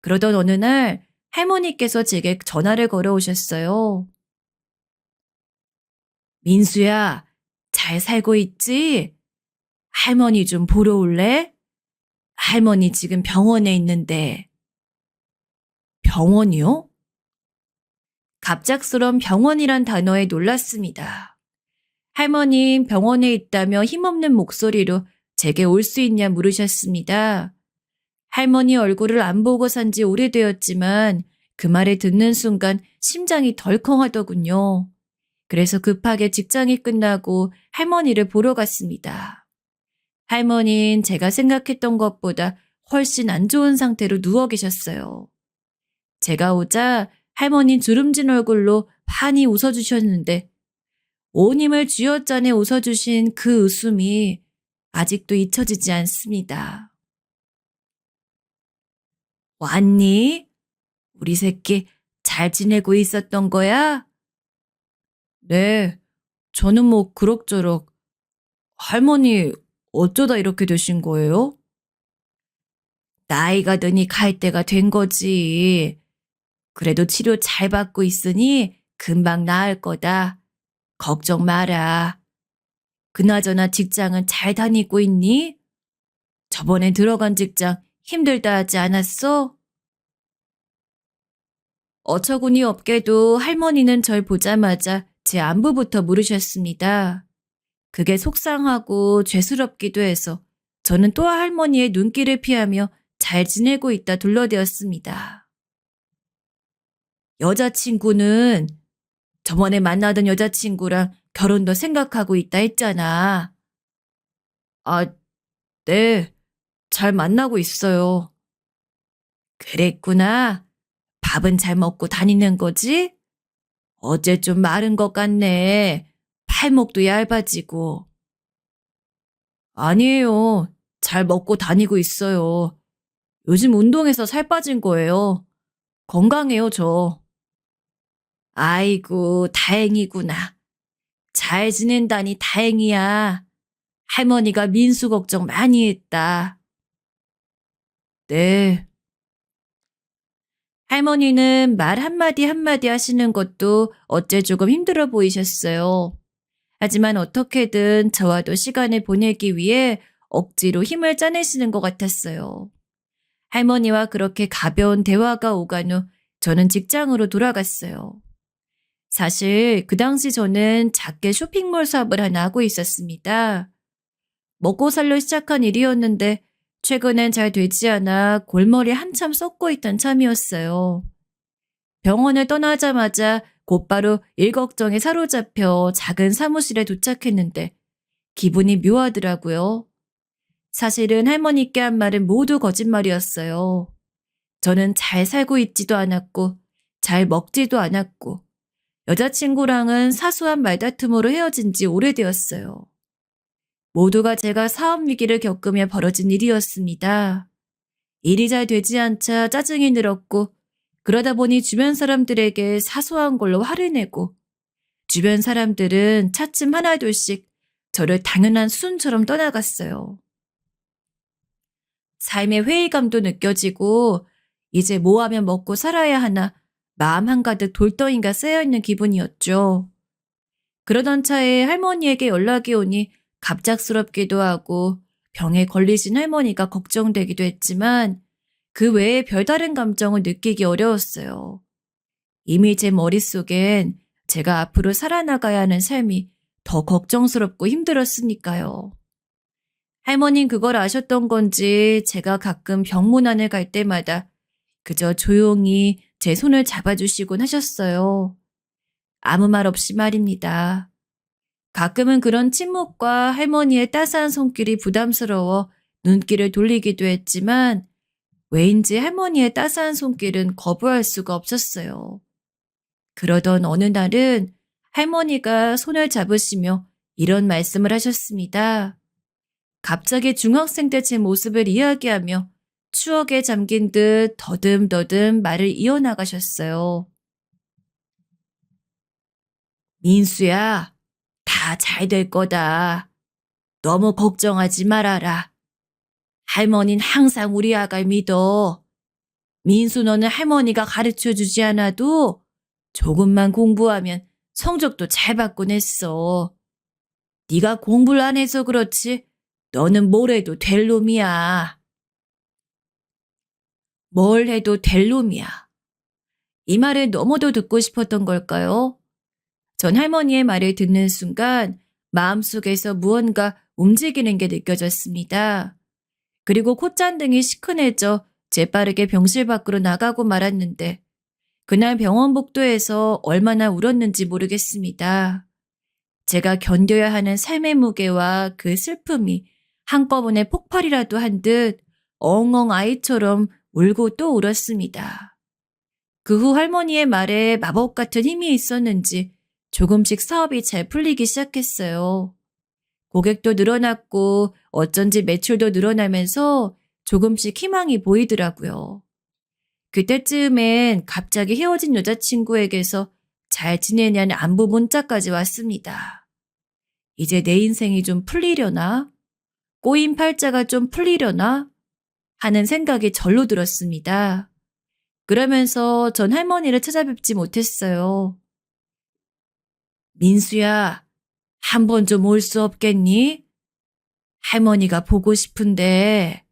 그러던 어느 날 할머니께서 제게 전화를 걸어오셨어요. 민수야, 잘 살고 있지? 할머니 좀 보러 올래? 할머니 지금 병원에 있는데. 병원이요? 갑작스런 병원이란 단어에 놀랐습니다. 할머님 병원에 있다며 힘없는 목소리로 제게 올 수 있냐 물으셨습니다. 할머니 얼굴을 안 보고 산지 오래되었지만 그 말을 듣는 순간 심장이 덜컹하더군요. 그래서 급하게 직장이 끝나고 할머니를 보러 갔습니다. 할머니는 제가 생각했던 것보다 훨씬 안 좋은 상태로 누워 계셨어요. 제가 오자 할머니는 주름진 얼굴로 환히 웃어주셨는데 온 힘을 쥐어짜내 웃어주신 그 웃음이 아직도 잊혀지지 않습니다. 왔니? 우리 새끼 잘 지내고 있었던 거야? 네, 저는 뭐 그럭저럭. 할머니 어쩌다 이렇게 되신 거예요? 나이가 드니 갈 때가 된 거지. 그래도 치료 잘 받고 있으니 금방 나을 거다. 걱정 마라. 그나저나 직장은 잘 다니고 있니? 저번에 들어간 직장 힘들다 하지 않았어? 어처구니 없게도 할머니는 절 보자마자 제 안부부터 물으셨습니다. 그게 속상하고 죄스럽기도 해서 저는 또 할머니의 눈길을 피하며 잘 지내고 있다 둘러대었습니다. 여자친구는 저번에 만나던 여자친구랑 결혼도 생각하고 있다 했잖아. 아, 네. 잘 만나고 있어요. 그랬구나. 밥은 잘 먹고 다니는 거지? 어제 좀 마른 것 같네. 팔목도 얇아지고. 아니에요. 잘 먹고 다니고 있어요. 요즘 운동해서 살 빠진 거예요. 건강해요, 저. 아이고, 다행이구나. 잘 지낸다니 다행이야. 할머니가 민수 걱정 많이 했다. 네. 할머니는 말 한마디 한마디 하시는 것도 어째 조금 힘들어 보이셨어요. 하지만 어떻게든 저와도 시간을 보내기 위해 억지로 힘을 짜내시는 것 같았어요. 할머니와 그렇게 가벼운 대화가 오간 후 저는 직장으로 돌아갔어요. 사실 그 당시 저는 작게 쇼핑몰 사업을 하나 하고 있었습니다. 먹고 살려 시작한 일이었는데 최근엔 잘 되지 않아 골머리 한참 썩고 있던 참이었어요. 병원을 떠나자마자 곧바로 일걱정에 사로잡혀 작은 사무실에 도착했는데 기분이 묘하더라고요. 사실은 할머니께 한 말은 모두 거짓말이었어요. 저는 잘 살고 있지도 않았고 잘 먹지도 않았고 여자친구랑은 사소한 말다툼으로 헤어진 지 오래되었어요. 모두가 제가 사업 위기를 겪으며 벌어진 일이었습니다. 일이 잘 되지 않자 짜증이 늘었고 그러다 보니 주변 사람들에게 사소한 걸로 화를 내고 주변 사람들은 차츰 하나둘씩 저를 당연한 수순처럼 떠나갔어요. 삶의 회의감도 느껴지고 이제 뭐 하면 먹고 살아야 하나 마음 한가득 돌덩이가 쌓여있는 기분이었죠. 그러던 차에 할머니에게 연락이 오니 갑작스럽기도 하고 병에 걸리신 할머니가 걱정되기도 했지만 그 외에 별다른 감정을 느끼기 어려웠어요. 이미 제 머릿속엔 제가 앞으로 살아나가야 하는 삶이 더 걱정스럽고 힘들었으니까요. 할머니는 그걸 아셨던 건지 제가 가끔 병문안을 갈 때마다 그저 조용히 제 손을 잡아주시곤 하셨어요. 아무 말 없이 말입니다. 가끔은 그런 침묵과 할머니의 따스한 손길이 부담스러워 눈길을 돌리기도 했지만 왜인지 할머니의 따스한 손길은 거부할 수가 없었어요. 그러던 어느 날은 할머니가 손을 잡으시며 이런 말씀을 하셨습니다. 갑자기 중학생 때 제 모습을 이야기하며 추억에 잠긴 듯 더듬더듬 말을 이어나가셨어요. 민수야, 다 잘 될 거다. 너무 걱정하지 말아라. 할머니는 항상 우리 아가를 믿어. 민수 너는 할머니가 가르쳐 주지 않아도 조금만 공부하면 성적도 잘 받곤 했어. 네가 공부를 안 해서 그렇지 너는 뭘 해도 될 놈이야. 뭘 해도 될 놈이야. 이 말을 너무도 듣고 싶었던 걸까요? 전 할머니의 말을 듣는 순간 마음속에서 무언가 움직이는 게 느껴졌습니다. 그리고 콧잔등이 시큰해져 재빠르게 병실 밖으로 나가고 말았는데 그날 병원 복도에서 얼마나 울었는지 모르겠습니다. 제가 견뎌야 하는 삶의 무게와 그 슬픔이 한꺼번에 폭발이라도 한 듯 엉엉 아이처럼 울고 또 울었습니다. 그 후 할머니의 말에 마법 같은 힘이 있었는지 조금씩 사업이 잘 풀리기 시작했어요. 고객도 늘어났고 어쩐지 매출도 늘어나면서 조금씩 희망이 보이더라고요. 그때쯤엔 갑자기 헤어진 여자친구에게서 잘 지내냐는 안부 문자까지 왔습니다. 이제 내 인생이 좀 풀리려나? 꼬인 팔자가 좀 풀리려나? 하는 생각이 절로 들었습니다. 그러면서 전 할머니를 찾아뵙지 못했어요. 민수야, 한 번 좀 올 수 없겠니? 할머니가 보고 싶은데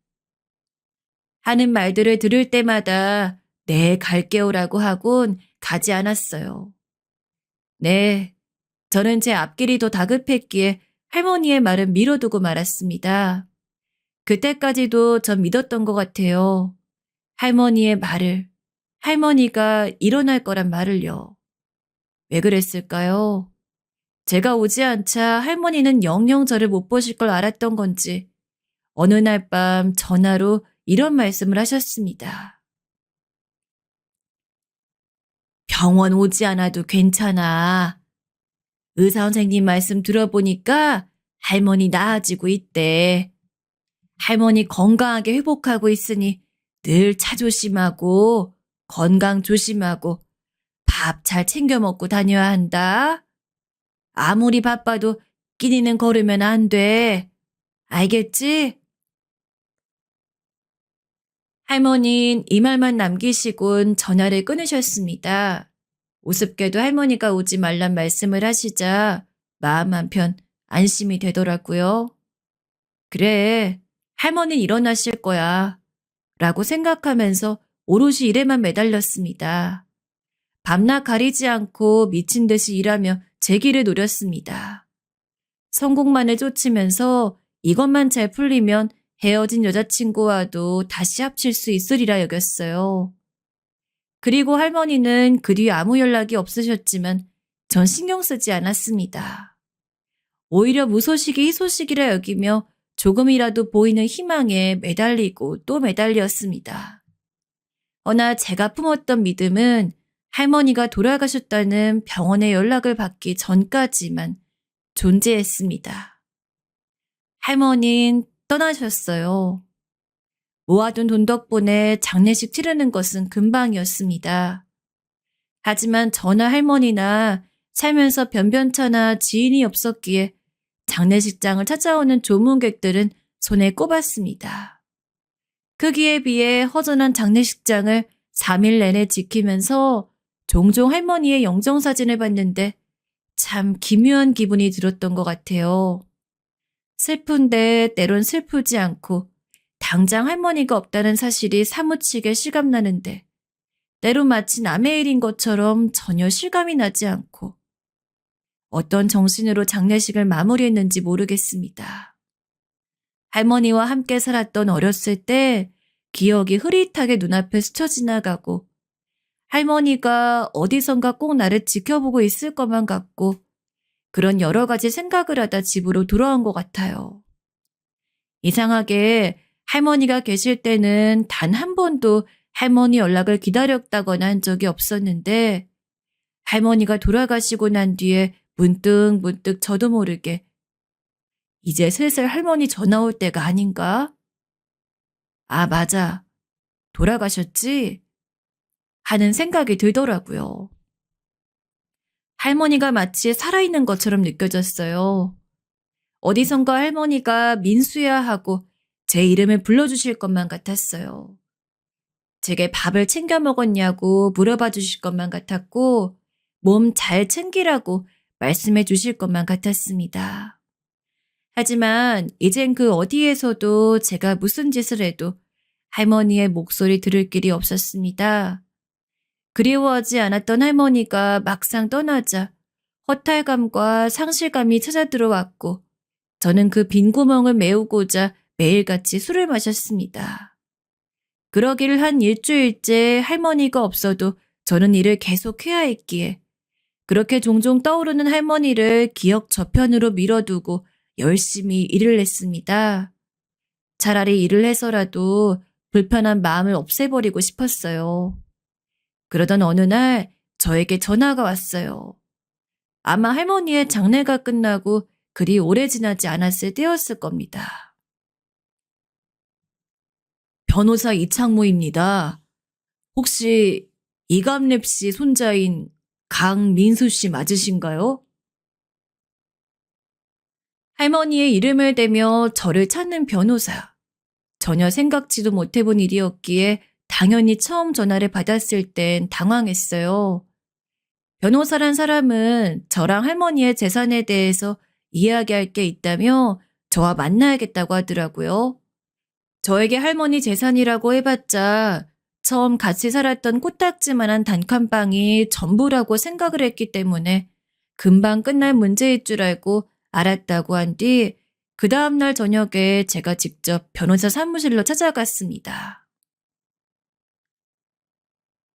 하는 말들을 들을 때마다 네, 갈게요라고 하곤 가지 않았어요. 네, 저는 제 앞길이 더 다급했기에 할머니의 말은 미뤄두고 말았습니다. 그때까지도 전 믿었던 것 같아요. 할머니의 말을, 할머니가 일어날 거란 말을요. 왜 그랬을까요? 제가 오지 않자 할머니는 영영 저를 못 보실 걸 알았던 건지 어느 날 밤 전화로 이런 말씀을 하셨습니다. 병원 오지 않아도 괜찮아. 의사 선생님 말씀 들어보니까 할머니 나아지고 있대. 할머니 건강하게 회복하고 있으니 늘 차 조심하고 건강 조심하고 밥 잘 챙겨 먹고 다녀야 한다. 아무리 바빠도 끼니는 거르면 안 돼. 알겠지? 할머니는 이 말만 남기시곤 전화를 끊으셨습니다. 우습게도 할머니가 오지 말란 말씀을 하시자 마음 한편 안심이 되더라고요. 그래, 할머니는 일어나실 거야. 라고 생각하면서 오롯이 일에만 매달렸습니다. 밤낮 가리지 않고 미친 듯이 일하며 제 길을 노렸습니다. 성공만을 쫓으면서 이것만 잘 풀리면 헤어진 여자친구와도 다시 합칠 수 있으리라 여겼어요. 그리고 할머니는 그 뒤 아무 연락이 없으셨지만 전 신경 쓰지 않았습니다. 오히려 무소식이 희소식이라 여기며 조금이라도 보이는 희망에 매달리고 또 매달렸습니다. 허나 제가 품었던 믿음은 할머니가 돌아가셨다는 병원의 연락을 받기 전까지만 존재했습니다. 할머니는 떠나셨어요. 모아둔 돈 덕분에 장례식 치르는 것은 금방이었습니다. 하지만 저나 할머니나 살면서 변변찮아 지인이 없었기에 장례식장을 찾아오는 조문객들은 손에 꼽았습니다. 크기에 비해 허전한 장례식장을 3일 내내 지키면서 종종 할머니의 영정사진을 봤는데 참 기묘한 기분이 들었던 것 같아요. 슬픈데 때론 슬프지 않고 당장 할머니가 없다는 사실이 사무치게 실감나는데 때론 마치 남의 일인 것처럼 전혀 실감이 나지 않고 어떤 정신으로 장례식을 마무리했는지 모르겠습니다. 할머니와 함께 살았던 어렸을 때 기억이 흐릿하게 눈앞에 스쳐 지나가고 할머니가 어디선가 꼭 나를 지켜보고 있을 것만 같고 그런 여러 가지 생각을 하다 집으로 돌아온 것 같아요. 이상하게 할머니가 계실 때는 단 한 번도 할머니 연락을 기다렸다거나 한 적이 없었는데 할머니가 돌아가시고 난 뒤에 문득 저도 모르게 이제 슬슬 할머니 전화 올 때가 아닌가? 아, 맞아. 돌아가셨지? 하는 생각이 들더라고요. 할머니가 마치 살아있는 것처럼 느껴졌어요. 어디선가 할머니가 민수야 하고 제 이름을 불러주실 것만 같았어요. 제게 밥을 챙겨 먹었냐고 물어봐 주실 것만 같았고 몸 잘 챙기라고 말씀해 주실 것만 같았습니다. 하지만 이젠 그 어디에서도 제가 무슨 짓을 해도 할머니의 목소리 들을 길이 없었습니다. 그리워하지 않았던 할머니가 막상 떠나자 허탈감과 상실감이 찾아들어왔고 저는 그 빈 구멍을 메우고자 매일같이 술을 마셨습니다. 그러기를 한 일주일째 할머니가 없어도 저는 일을 계속해야 했기에 그렇게 종종 떠오르는 할머니를 기억 저편으로 밀어두고 열심히 일을 했습니다. 차라리 일을 해서라도 불편한 마음을 없애버리고 싶었어요. 그러던 어느 날 저에게 전화가 왔어요. 아마 할머니의 장례가 끝나고 그리 오래 지나지 않았을 때였을 겁니다. 변호사 이창모입니다. 혹시 이감랩 씨 손자인 강민수 씨 맞으신가요? 할머니의 이름을 대며 저를 찾는 변호사. 전혀 생각지도 못해본 일이었기에 당연히 처음 전화를 받았을 땐 당황했어요. 변호사란 사람은 저랑 할머니의 재산에 대해서 이야기할 게 있다며 저와 만나야겠다고 하더라고요. 저에게 할머니 재산이라고 해봤자 처음 같이 살았던 코딱지만한 단칸방이 전부라고 생각을 했기 때문에 금방 끝날 문제일 줄 알고 알았다고 한 뒤 그 다음날 저녁에 제가 직접 변호사 사무실로 찾아갔습니다.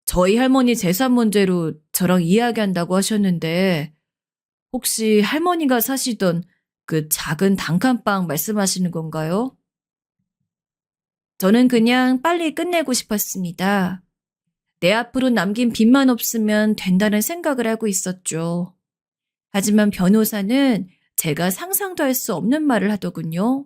저희 할머니 재산 문제로 저랑 이야기한다고 하셨는데 혹시 할머니가 사시던 그 작은 단칸방 말씀하시는 건가요? 저는 그냥 빨리 끝내고 싶었습니다. 내 앞으로 남긴 빚만 없으면 된다는 생각을 하고 있었죠. 하지만 변호사는 제가 상상도 할 수 없는 말을 하더군요.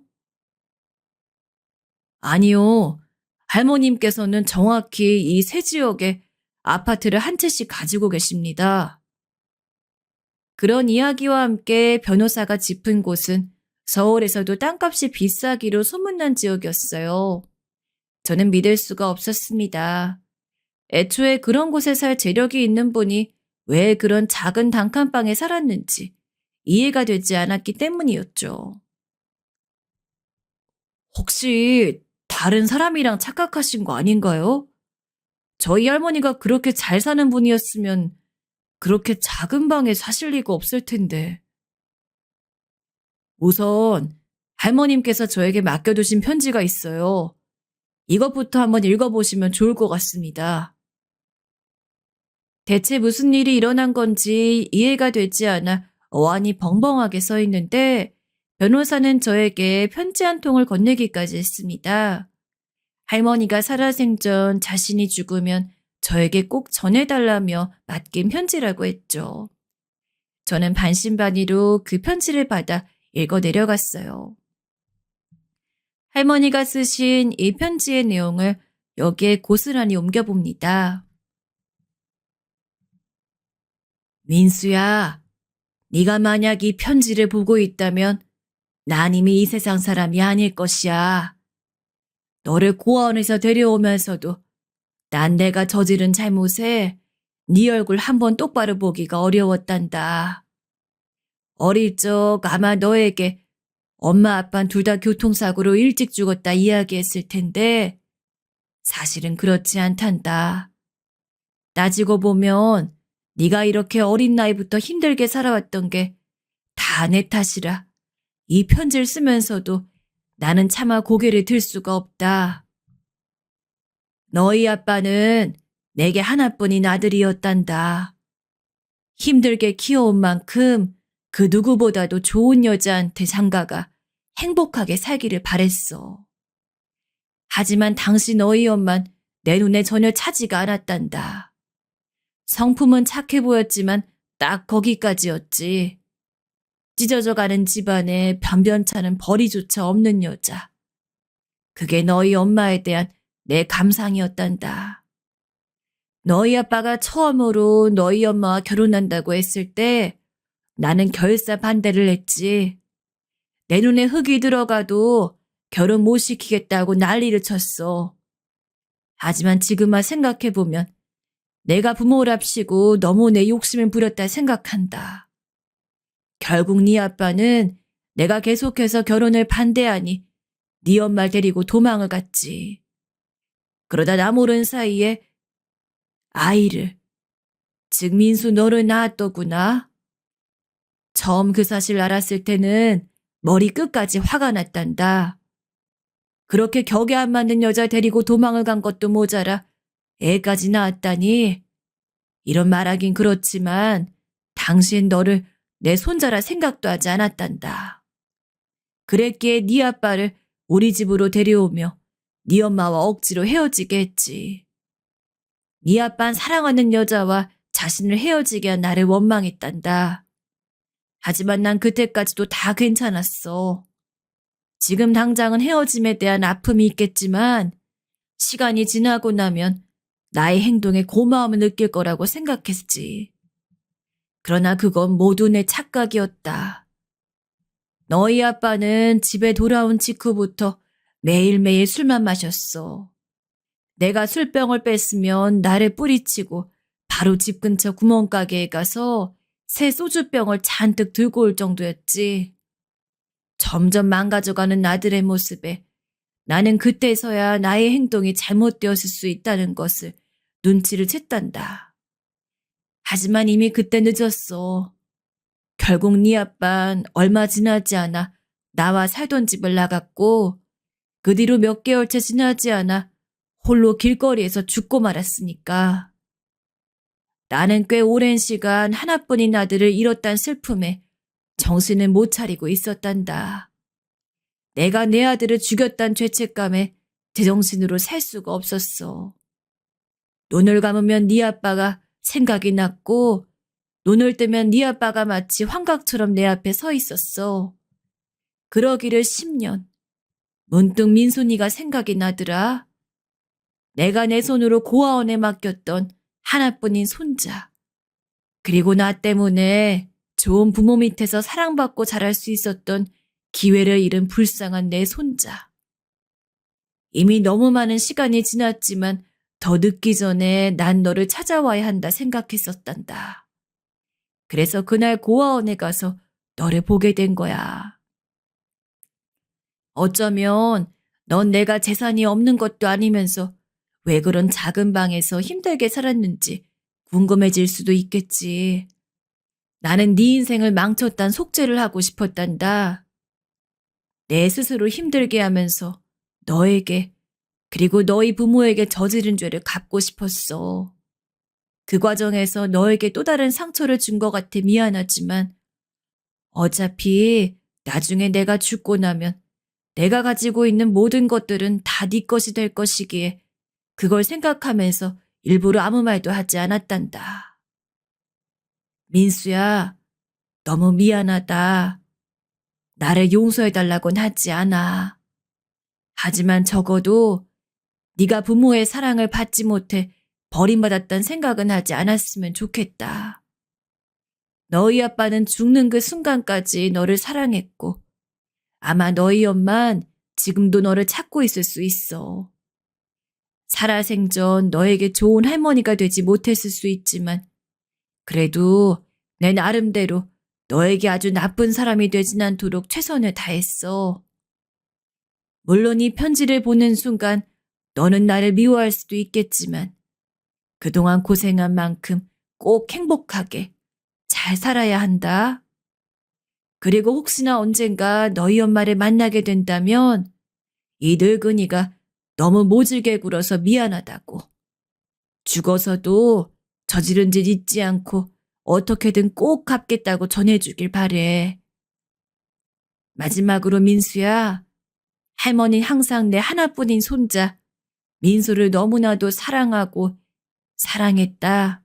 아니요. 할머님께서는 정확히 이 세 지역에 아파트를 한 채씩 가지고 계십니다. 그런 이야기와 함께 변호사가 짚은 곳은 서울에서도 땅값이 비싸기로 소문난 지역이었어요. 저는 믿을 수가 없었습니다. 애초에 그런 곳에 살 재력이 있는 분이 왜 그런 작은 단칸방에 살았는지 이해가 되지 않았기 때문이었죠. 혹시 다른 사람이랑 착각하신 거 아닌가요? 저희 할머니가 그렇게 잘 사는 분이었으면 그렇게 작은 방에 사실 리가 없을 텐데. 우선 할머님께서 저에게 맡겨두신 편지가 있어요. 이것부터 한번 읽어보시면 좋을 것 같습니다. 대체 무슨 일이 일어난 건지 이해가 되지 않아 어안이 벙벙하게 서 있는데 변호사는 저에게 편지 한 통을 건네기까지 했습니다. 할머니가 살아생전 자신이 죽으면 저에게 꼭 전해달라며 맡긴 편지라고 했죠. 저는 반신반의로 그 편지를 받아 읽어 내려갔어요. 할머니가 쓰신 이 편지의 내용을 여기에 고스란히 옮겨봅니다. 민수야, 네가 만약 이 편지를 보고 있다면 난 이미 이 세상 사람이 아닐 것이야. 너를 고아원에서 데려오면서도 난 내가 저지른 잘못에 네 얼굴 한번 똑바로 보기가 어려웠단다. 어릴 적 아마 너에게 엄마 아빠는 둘 다 교통사고로 일찍 죽었다 이야기했을 텐데 사실은 그렇지 않단다. 따지고 보면 네가 이렇게 어린 나이부터 힘들게 살아왔던 게 다 내 탓이라. 이 편지를 쓰면서도 나는 차마 고개를 들 수가 없다. 너희 아빠는 내게 하나뿐인 아들이었단다. 힘들게 키워온 만큼 그 누구보다도 좋은 여자한테 장가가 행복하게 살기를 바랬어. 하지만 당시 너희 엄만 내 눈에 전혀 차지가 않았단다. 성품은 착해 보였지만 딱 거기까지였지. 찢어져가는 집안에 변변찮은 벌이조차 없는 여자. 그게 너희 엄마에 대한 내 감상이었단다. 너희 아빠가 처음으로 너희 엄마와 결혼한다고 했을 때 나는 결사 반대를 했지. 내 눈에 흙이 들어가도 결혼 못 시키겠다고 난리를 쳤어. 하지만 지금 와 생각해보면 내가 부모랍시고 너무 내 욕심을 부렸다 생각한다. 결국 네 아빠는 내가 계속해서 결혼을 반대하니 네 엄마를 데리고 도망을 갔지. 그러다 나 모르는 사이에 아이를, 즉 민수 너를 낳았더구나. 처음 그 사실 알았을 때는 머리 끝까지 화가 났단다. 그렇게 격에 안 맞는 여자 데리고 도망을 간 것도 모자라 애까지 낳았다니. 이런 말하긴 그렇지만 당신 너를 내 손자라 생각도 하지 않았단다. 그랬기에 네 아빠를 우리 집으로 데려오며 네 엄마와 억지로 헤어지게 했지. 네 아빠는 사랑하는 여자와 자신을 헤어지게 한 나를 원망했단다. 하지만 난 그때까지도 다 괜찮았어. 지금 당장은 헤어짐에 대한 아픔이 있겠지만 시간이 지나고 나면 나의 행동에 고마움을 느낄 거라고 생각했지. 그러나 그건 모두 내 착각이었다. 너희 아빠는 집에 돌아온 직후부터 매일매일 술만 마셨어. 내가 술병을 뺐으면 나를 뿌리치고 바로 집 근처 구멍가게에 가서 새 소주병을 잔뜩 들고 올 정도였지. 점점 망가져가는 아들의 모습에 나는 그때서야 나의 행동이 잘못되었을 수 있다는 것을 눈치를 챘단다. 하지만 이미 그때 늦었어. 결국 네 아빠는 얼마 지나지 않아 나와 살던 집을 나갔고 그 뒤로 몇 개월째 지나지 않아 홀로 길거리에서 죽고 말았으니까. 나는 꽤 오랜 시간 하나뿐인 아들을 잃었단 슬픔에 정신을 못 차리고 있었단다. 내가 내 아들을 죽였단 죄책감에 제정신으로 살 수가 없었어. 눈을 감으면 네 아빠가 생각이 났고 눈을 뜨면 네 아빠가 마치 환각처럼 내 앞에 서 있었어. 그러기를 10년. 문득 민순이가 생각이 나더라. 내가 내 손으로 고아원에 맡겼던 하나뿐인 손자. 그리고 나 때문에 좋은 부모 밑에서 사랑받고 자랄 수 있었던 기회를 잃은 불쌍한 내 손자. 이미 너무 많은 시간이 지났지만 더 늦기 전에 난 너를 찾아와야 한다 생각했었단다. 그래서 그날 고아원에 가서 너를 보게 된 거야. 어쩌면 넌 내가 재산이 없는 것도 아니면서 왜 그런 작은 방에서 힘들게 살았는지 궁금해질 수도 있겠지. 나는 네 인생을 망쳤단 속죄를 하고 싶었단다. 내 스스로 힘들게 하면서 너에게 그리고 너희 부모에게 저지른 죄를 갚고 싶었어. 그 과정에서 너에게 또 다른 상처를 준 것 같아 미안하지만 어차피 나중에 내가 죽고 나면 내가 가지고 있는 모든 것들은 다 네 것이 될 것이기에 그걸 생각하면서 일부러 아무 말도 하지 않았단다. 민수야, 너무 미안하다. 나를 용서해달라곤 하지 않아. 하지만 적어도 네가 부모의 사랑을 받지 못해 버림받았단 생각은 하지 않았으면 좋겠다. 너희 아빠는 죽는 그 순간까지 너를 사랑했고 아마 너희 엄만 지금도 너를 찾고 있을 수 있어. 살아생전 너에게 좋은 할머니가 되지 못했을 수 있지만 그래도 내 나름대로 너에게 아주 나쁜 사람이 되진 않도록 최선을 다했어. 물론 이 편지를 보는 순간 너는 나를 미워할 수도 있겠지만 그동안 고생한 만큼 꼭 행복하게 잘 살아야 한다. 그리고 혹시나 언젠가 너희 엄마를 만나게 된다면 이 늙은이가 너무 모질게 굴어서 미안하다고. 죽어서도 저지른 짓 잊지 않고 어떻게든 꼭 갚겠다고 전해주길 바래. 마지막으로 민수야, 할머니 항상 내 하나뿐인 손자 민수를 너무나도 사랑하고 사랑했다.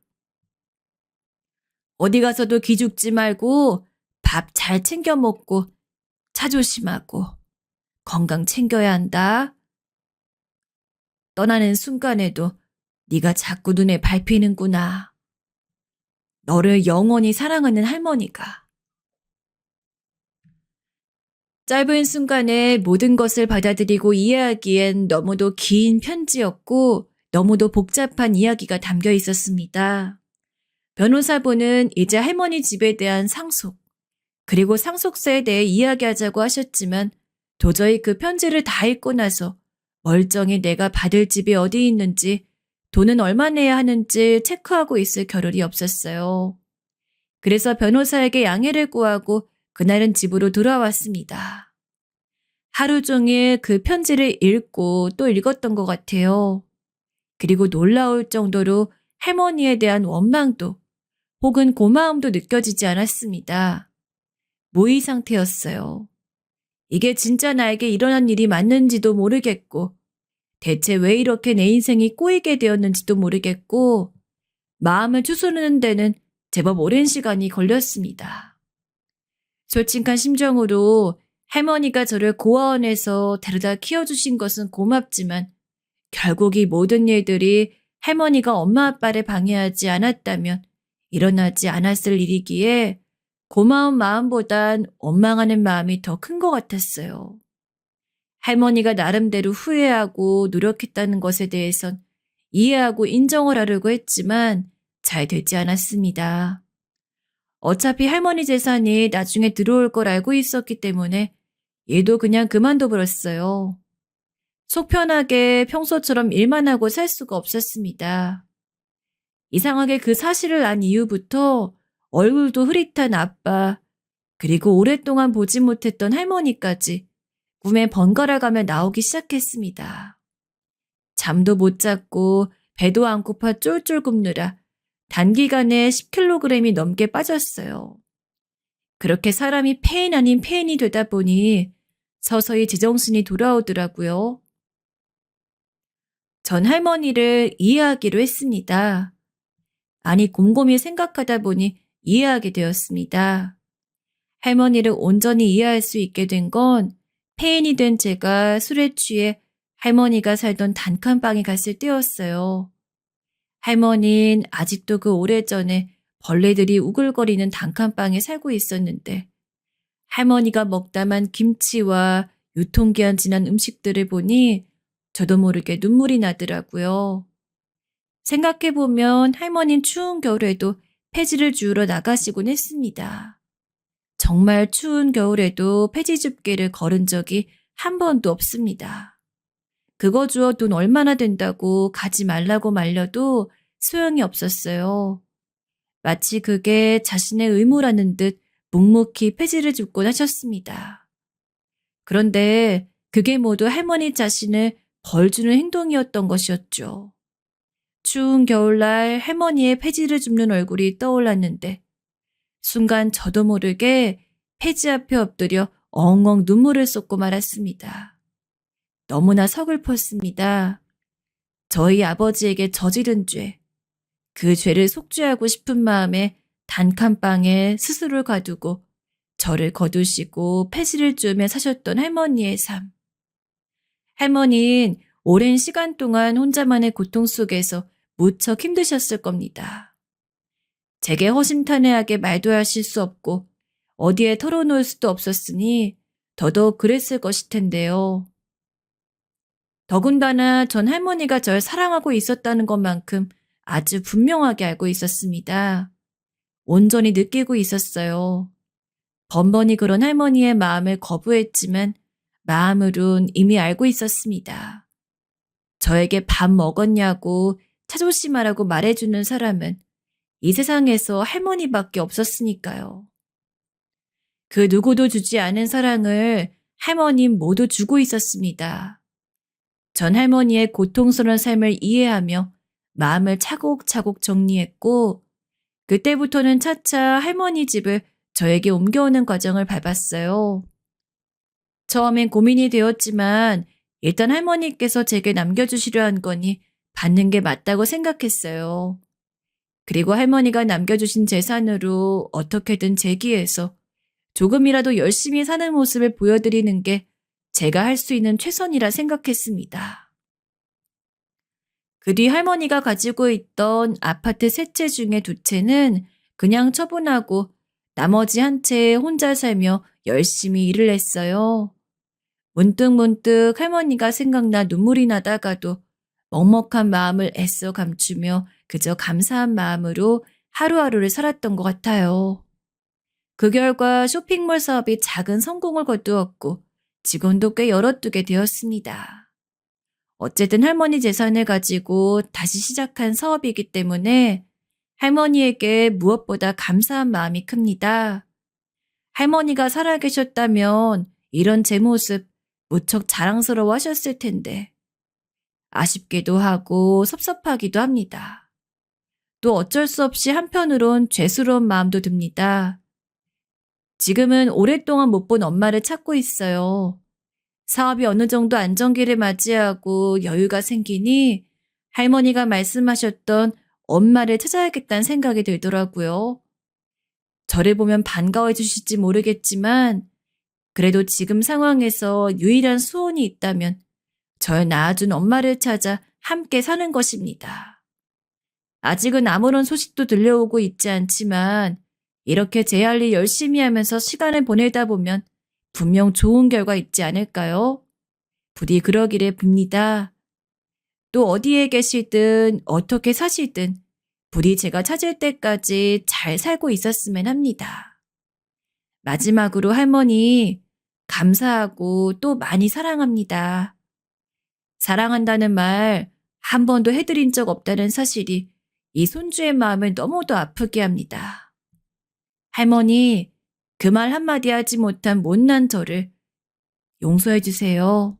어디 가서도 기죽지 말고 밥 잘 챙겨 먹고 차 조심하고 건강 챙겨야 한다. 떠나는 순간에도 네가 자꾸 눈에 밟히는구나. 너를 영원히 사랑하는 할머니가. 짧은 순간에 모든 것을 받아들이고 이해하기엔 너무도 긴 편지였고 너무도 복잡한 이야기가 담겨 있었습니다. 변호사분은 이제 할머니 집에 대한 상속, 그리고 상속세에 대해 이야기하자고 하셨지만 도저히 그 편지를 다 읽고 나서 멀쩡히 내가 받을 집이 어디 있는지 돈은 얼마 내야 하는지 체크하고 있을 겨를이 없었어요. 그래서 변호사에게 양해를 구하고 그날은 집으로 돌아왔습니다. 하루 종일 그 편지를 읽고 또 읽었던 것 같아요. 그리고 놀라울 정도로 할머니에 대한 원망도 혹은 고마움도 느껴지지 않았습니다. 모의 상태였어요. 이게 진짜 나에게 일어난 일이 맞는지도 모르겠고 대체 왜 이렇게 내 인생이 꼬이게 되었는지도 모르겠고 마음을 추스르는 데는 제법 오랜 시간이 걸렸습니다. 솔직한 심정으로 할머니가 저를 고아원에서 데려다 키워주신 것은 고맙지만 결국 이 모든 일들이 할머니가 엄마 아빠를 방해하지 않았다면 일어나지 않았을 일이기에 고마운 마음보단 원망하는 마음이 더 큰 것 같았어요. 할머니가 나름대로 후회하고 노력했다는 것에 대해선 이해하고 인정을 하려고 했지만 잘 되지 않았습니다. 어차피 할머니 재산이 나중에 들어올 걸 알고 있었기 때문에 얘도 그냥 그만둬 버렸어요. 속 편하게 평소처럼 일만 하고 살 수가 없었습니다. 이상하게 그 사실을 안 이후부터 얼굴도 흐릿한 아빠, 그리고 오랫동안 보지 못했던 할머니까지 꿈에 번갈아가며 나오기 시작했습니다. 잠도 못 잤고 배도 안 고파 쫄쫄 굶느라 단기간에 10kg이 넘게 빠졌어요. 그렇게 사람이 폐인 아닌 폐인이 되다 보니 서서히 제정신이 돌아오더라고요. 전 할머니를 이해하기로 했습니다. 아니 곰곰이 생각하다 보니 이해하게 되었습니다. 할머니를 온전히 이해할 수 있게 된 건 폐인이 된 제가 술에 취해 할머니가 살던 단칸방에 갔을 때였어요. 할머니는 아직도 그 오래전에 벌레들이 우글거리는 단칸방에 살고 있었는데 할머니가 먹다만 김치와 유통기한 지난 음식들을 보니 저도 모르게 눈물이 나더라고요. 생각해보면 할머니는 추운 겨울에도 폐지를 주우러 나가시곤 했습니다. 정말 추운 겨울에도 폐지줍기를 걸은 적이 한 번도 없습니다. 그거 주어 돈 얼마나 된다고 가지 말라고 말려도 소용이 없었어요. 마치 그게 자신의 의무라는 듯 묵묵히 폐지를 줍곤 하셨습니다. 그런데 그게 모두 할머니 자신을 벌주는 행동이었던 것이었죠. 추운 겨울날 할머니의 폐지를 줍는 얼굴이 떠올랐는데 순간 저도 모르게 폐지 앞에 엎드려 엉엉 눈물을 쏟고 말았습니다. 너무나 서글펐습니다. 저희 아버지에게 저지른 죄, 그 죄를 속죄하고 싶은 마음에 단칸방에 스스로를 가두고 저를 거두시고 폐지를 주며 사셨던 할머니의 삶. 할머니는 오랜 시간 동안 혼자만의 고통 속에서 무척 힘드셨을 겁니다. 제게 허심탄회하게 말도 하실 수 없고 어디에 털어놓을 수도 없었으니 더더욱 그랬을 것일 텐데요. 더군다나 전 할머니가 절 사랑하고 있었다는 것만큼 아주 분명하게 알고 있었습니다. 온전히 느끼고 있었어요. 번번이 그런 할머니의 마음을 거부했지만 마음으론 이미 알고 있었습니다. 저에게 밥 먹었냐고 차조심하라고 말해주는 사람은 이 세상에서 할머니밖에 없었으니까요. 그 누구도 주지 않은 사랑을 할머님 모두 주고 있었습니다. 전 할머니의 고통스러운 삶을 이해하며 마음을 차곡차곡 정리했고, 그때부터는 차차 할머니 집을 저에게 옮겨오는 과정을 밟았어요. 처음엔 고민이 되었지만 일단 할머니께서 제게 남겨주시려 한 거니 받는 게 맞다고 생각했어요. 그리고 할머니가 남겨주신 재산으로 어떻게든 재기해서 조금이라도 열심히 사는 모습을 보여드리는 게 제가 할 수 있는 최선이라 생각했습니다. 그 뒤 할머니가 가지고 있던 아파트 세 채 중에 두 채는 그냥 처분하고 나머지 한 채에 혼자 살며 열심히 일을 했어요. 문득문득 할머니가 생각나 눈물이 나다가도 먹먹한 마음을 애써 감추며 그저 감사한 마음으로 하루하루를 살았던 것 같아요. 그 결과 쇼핑몰 사업이 작은 성공을 거두었고 직원도 꽤 여럿 두게 되었습니다. 어쨌든 할머니 재산을 가지고 다시 시작한 사업이기 때문에 할머니에게 무엇보다 감사한 마음이 큽니다. 할머니가 살아계셨다면 이런 제 모습 무척 자랑스러워 하셨을 텐데 아쉽기도 하고 섭섭하기도 합니다. 또 어쩔 수 없이 한편으론 죄스러운 마음도 듭니다. 지금은 오랫동안 못 본 엄마를 찾고 있어요. 사업이 어느 정도 안정기를 맞이하고 여유가 생기니 할머니가 말씀하셨던 엄마를 찾아야겠다는 생각이 들더라고요. 저를 보면 반가워해 주실지 모르겠지만 그래도 지금 상황에서 유일한 소원이 있다면 절 낳아준 엄마를 찾아 함께 사는 것입니다. 아직은 아무런 소식도 들려오고 있지 않지만 이렇게 제 할 일 열심히 하면서 시간을 보내다 보면 분명 좋은 결과 있지 않을까요? 부디 그러기를 빕니다. 또 어디에 계시든 어떻게 사시든 부디 제가 찾을 때까지 잘 살고 있었으면 합니다. 마지막으로 할머니, 감사하고 또 많이 사랑합니다. 사랑한다는 말 한 번도 해드린 적 없다는 사실이 이 손주의 마음을 너무도 아프게 합니다. 할머니, 그 말 한마디 하지 못한 못난 저를 용서해 주세요.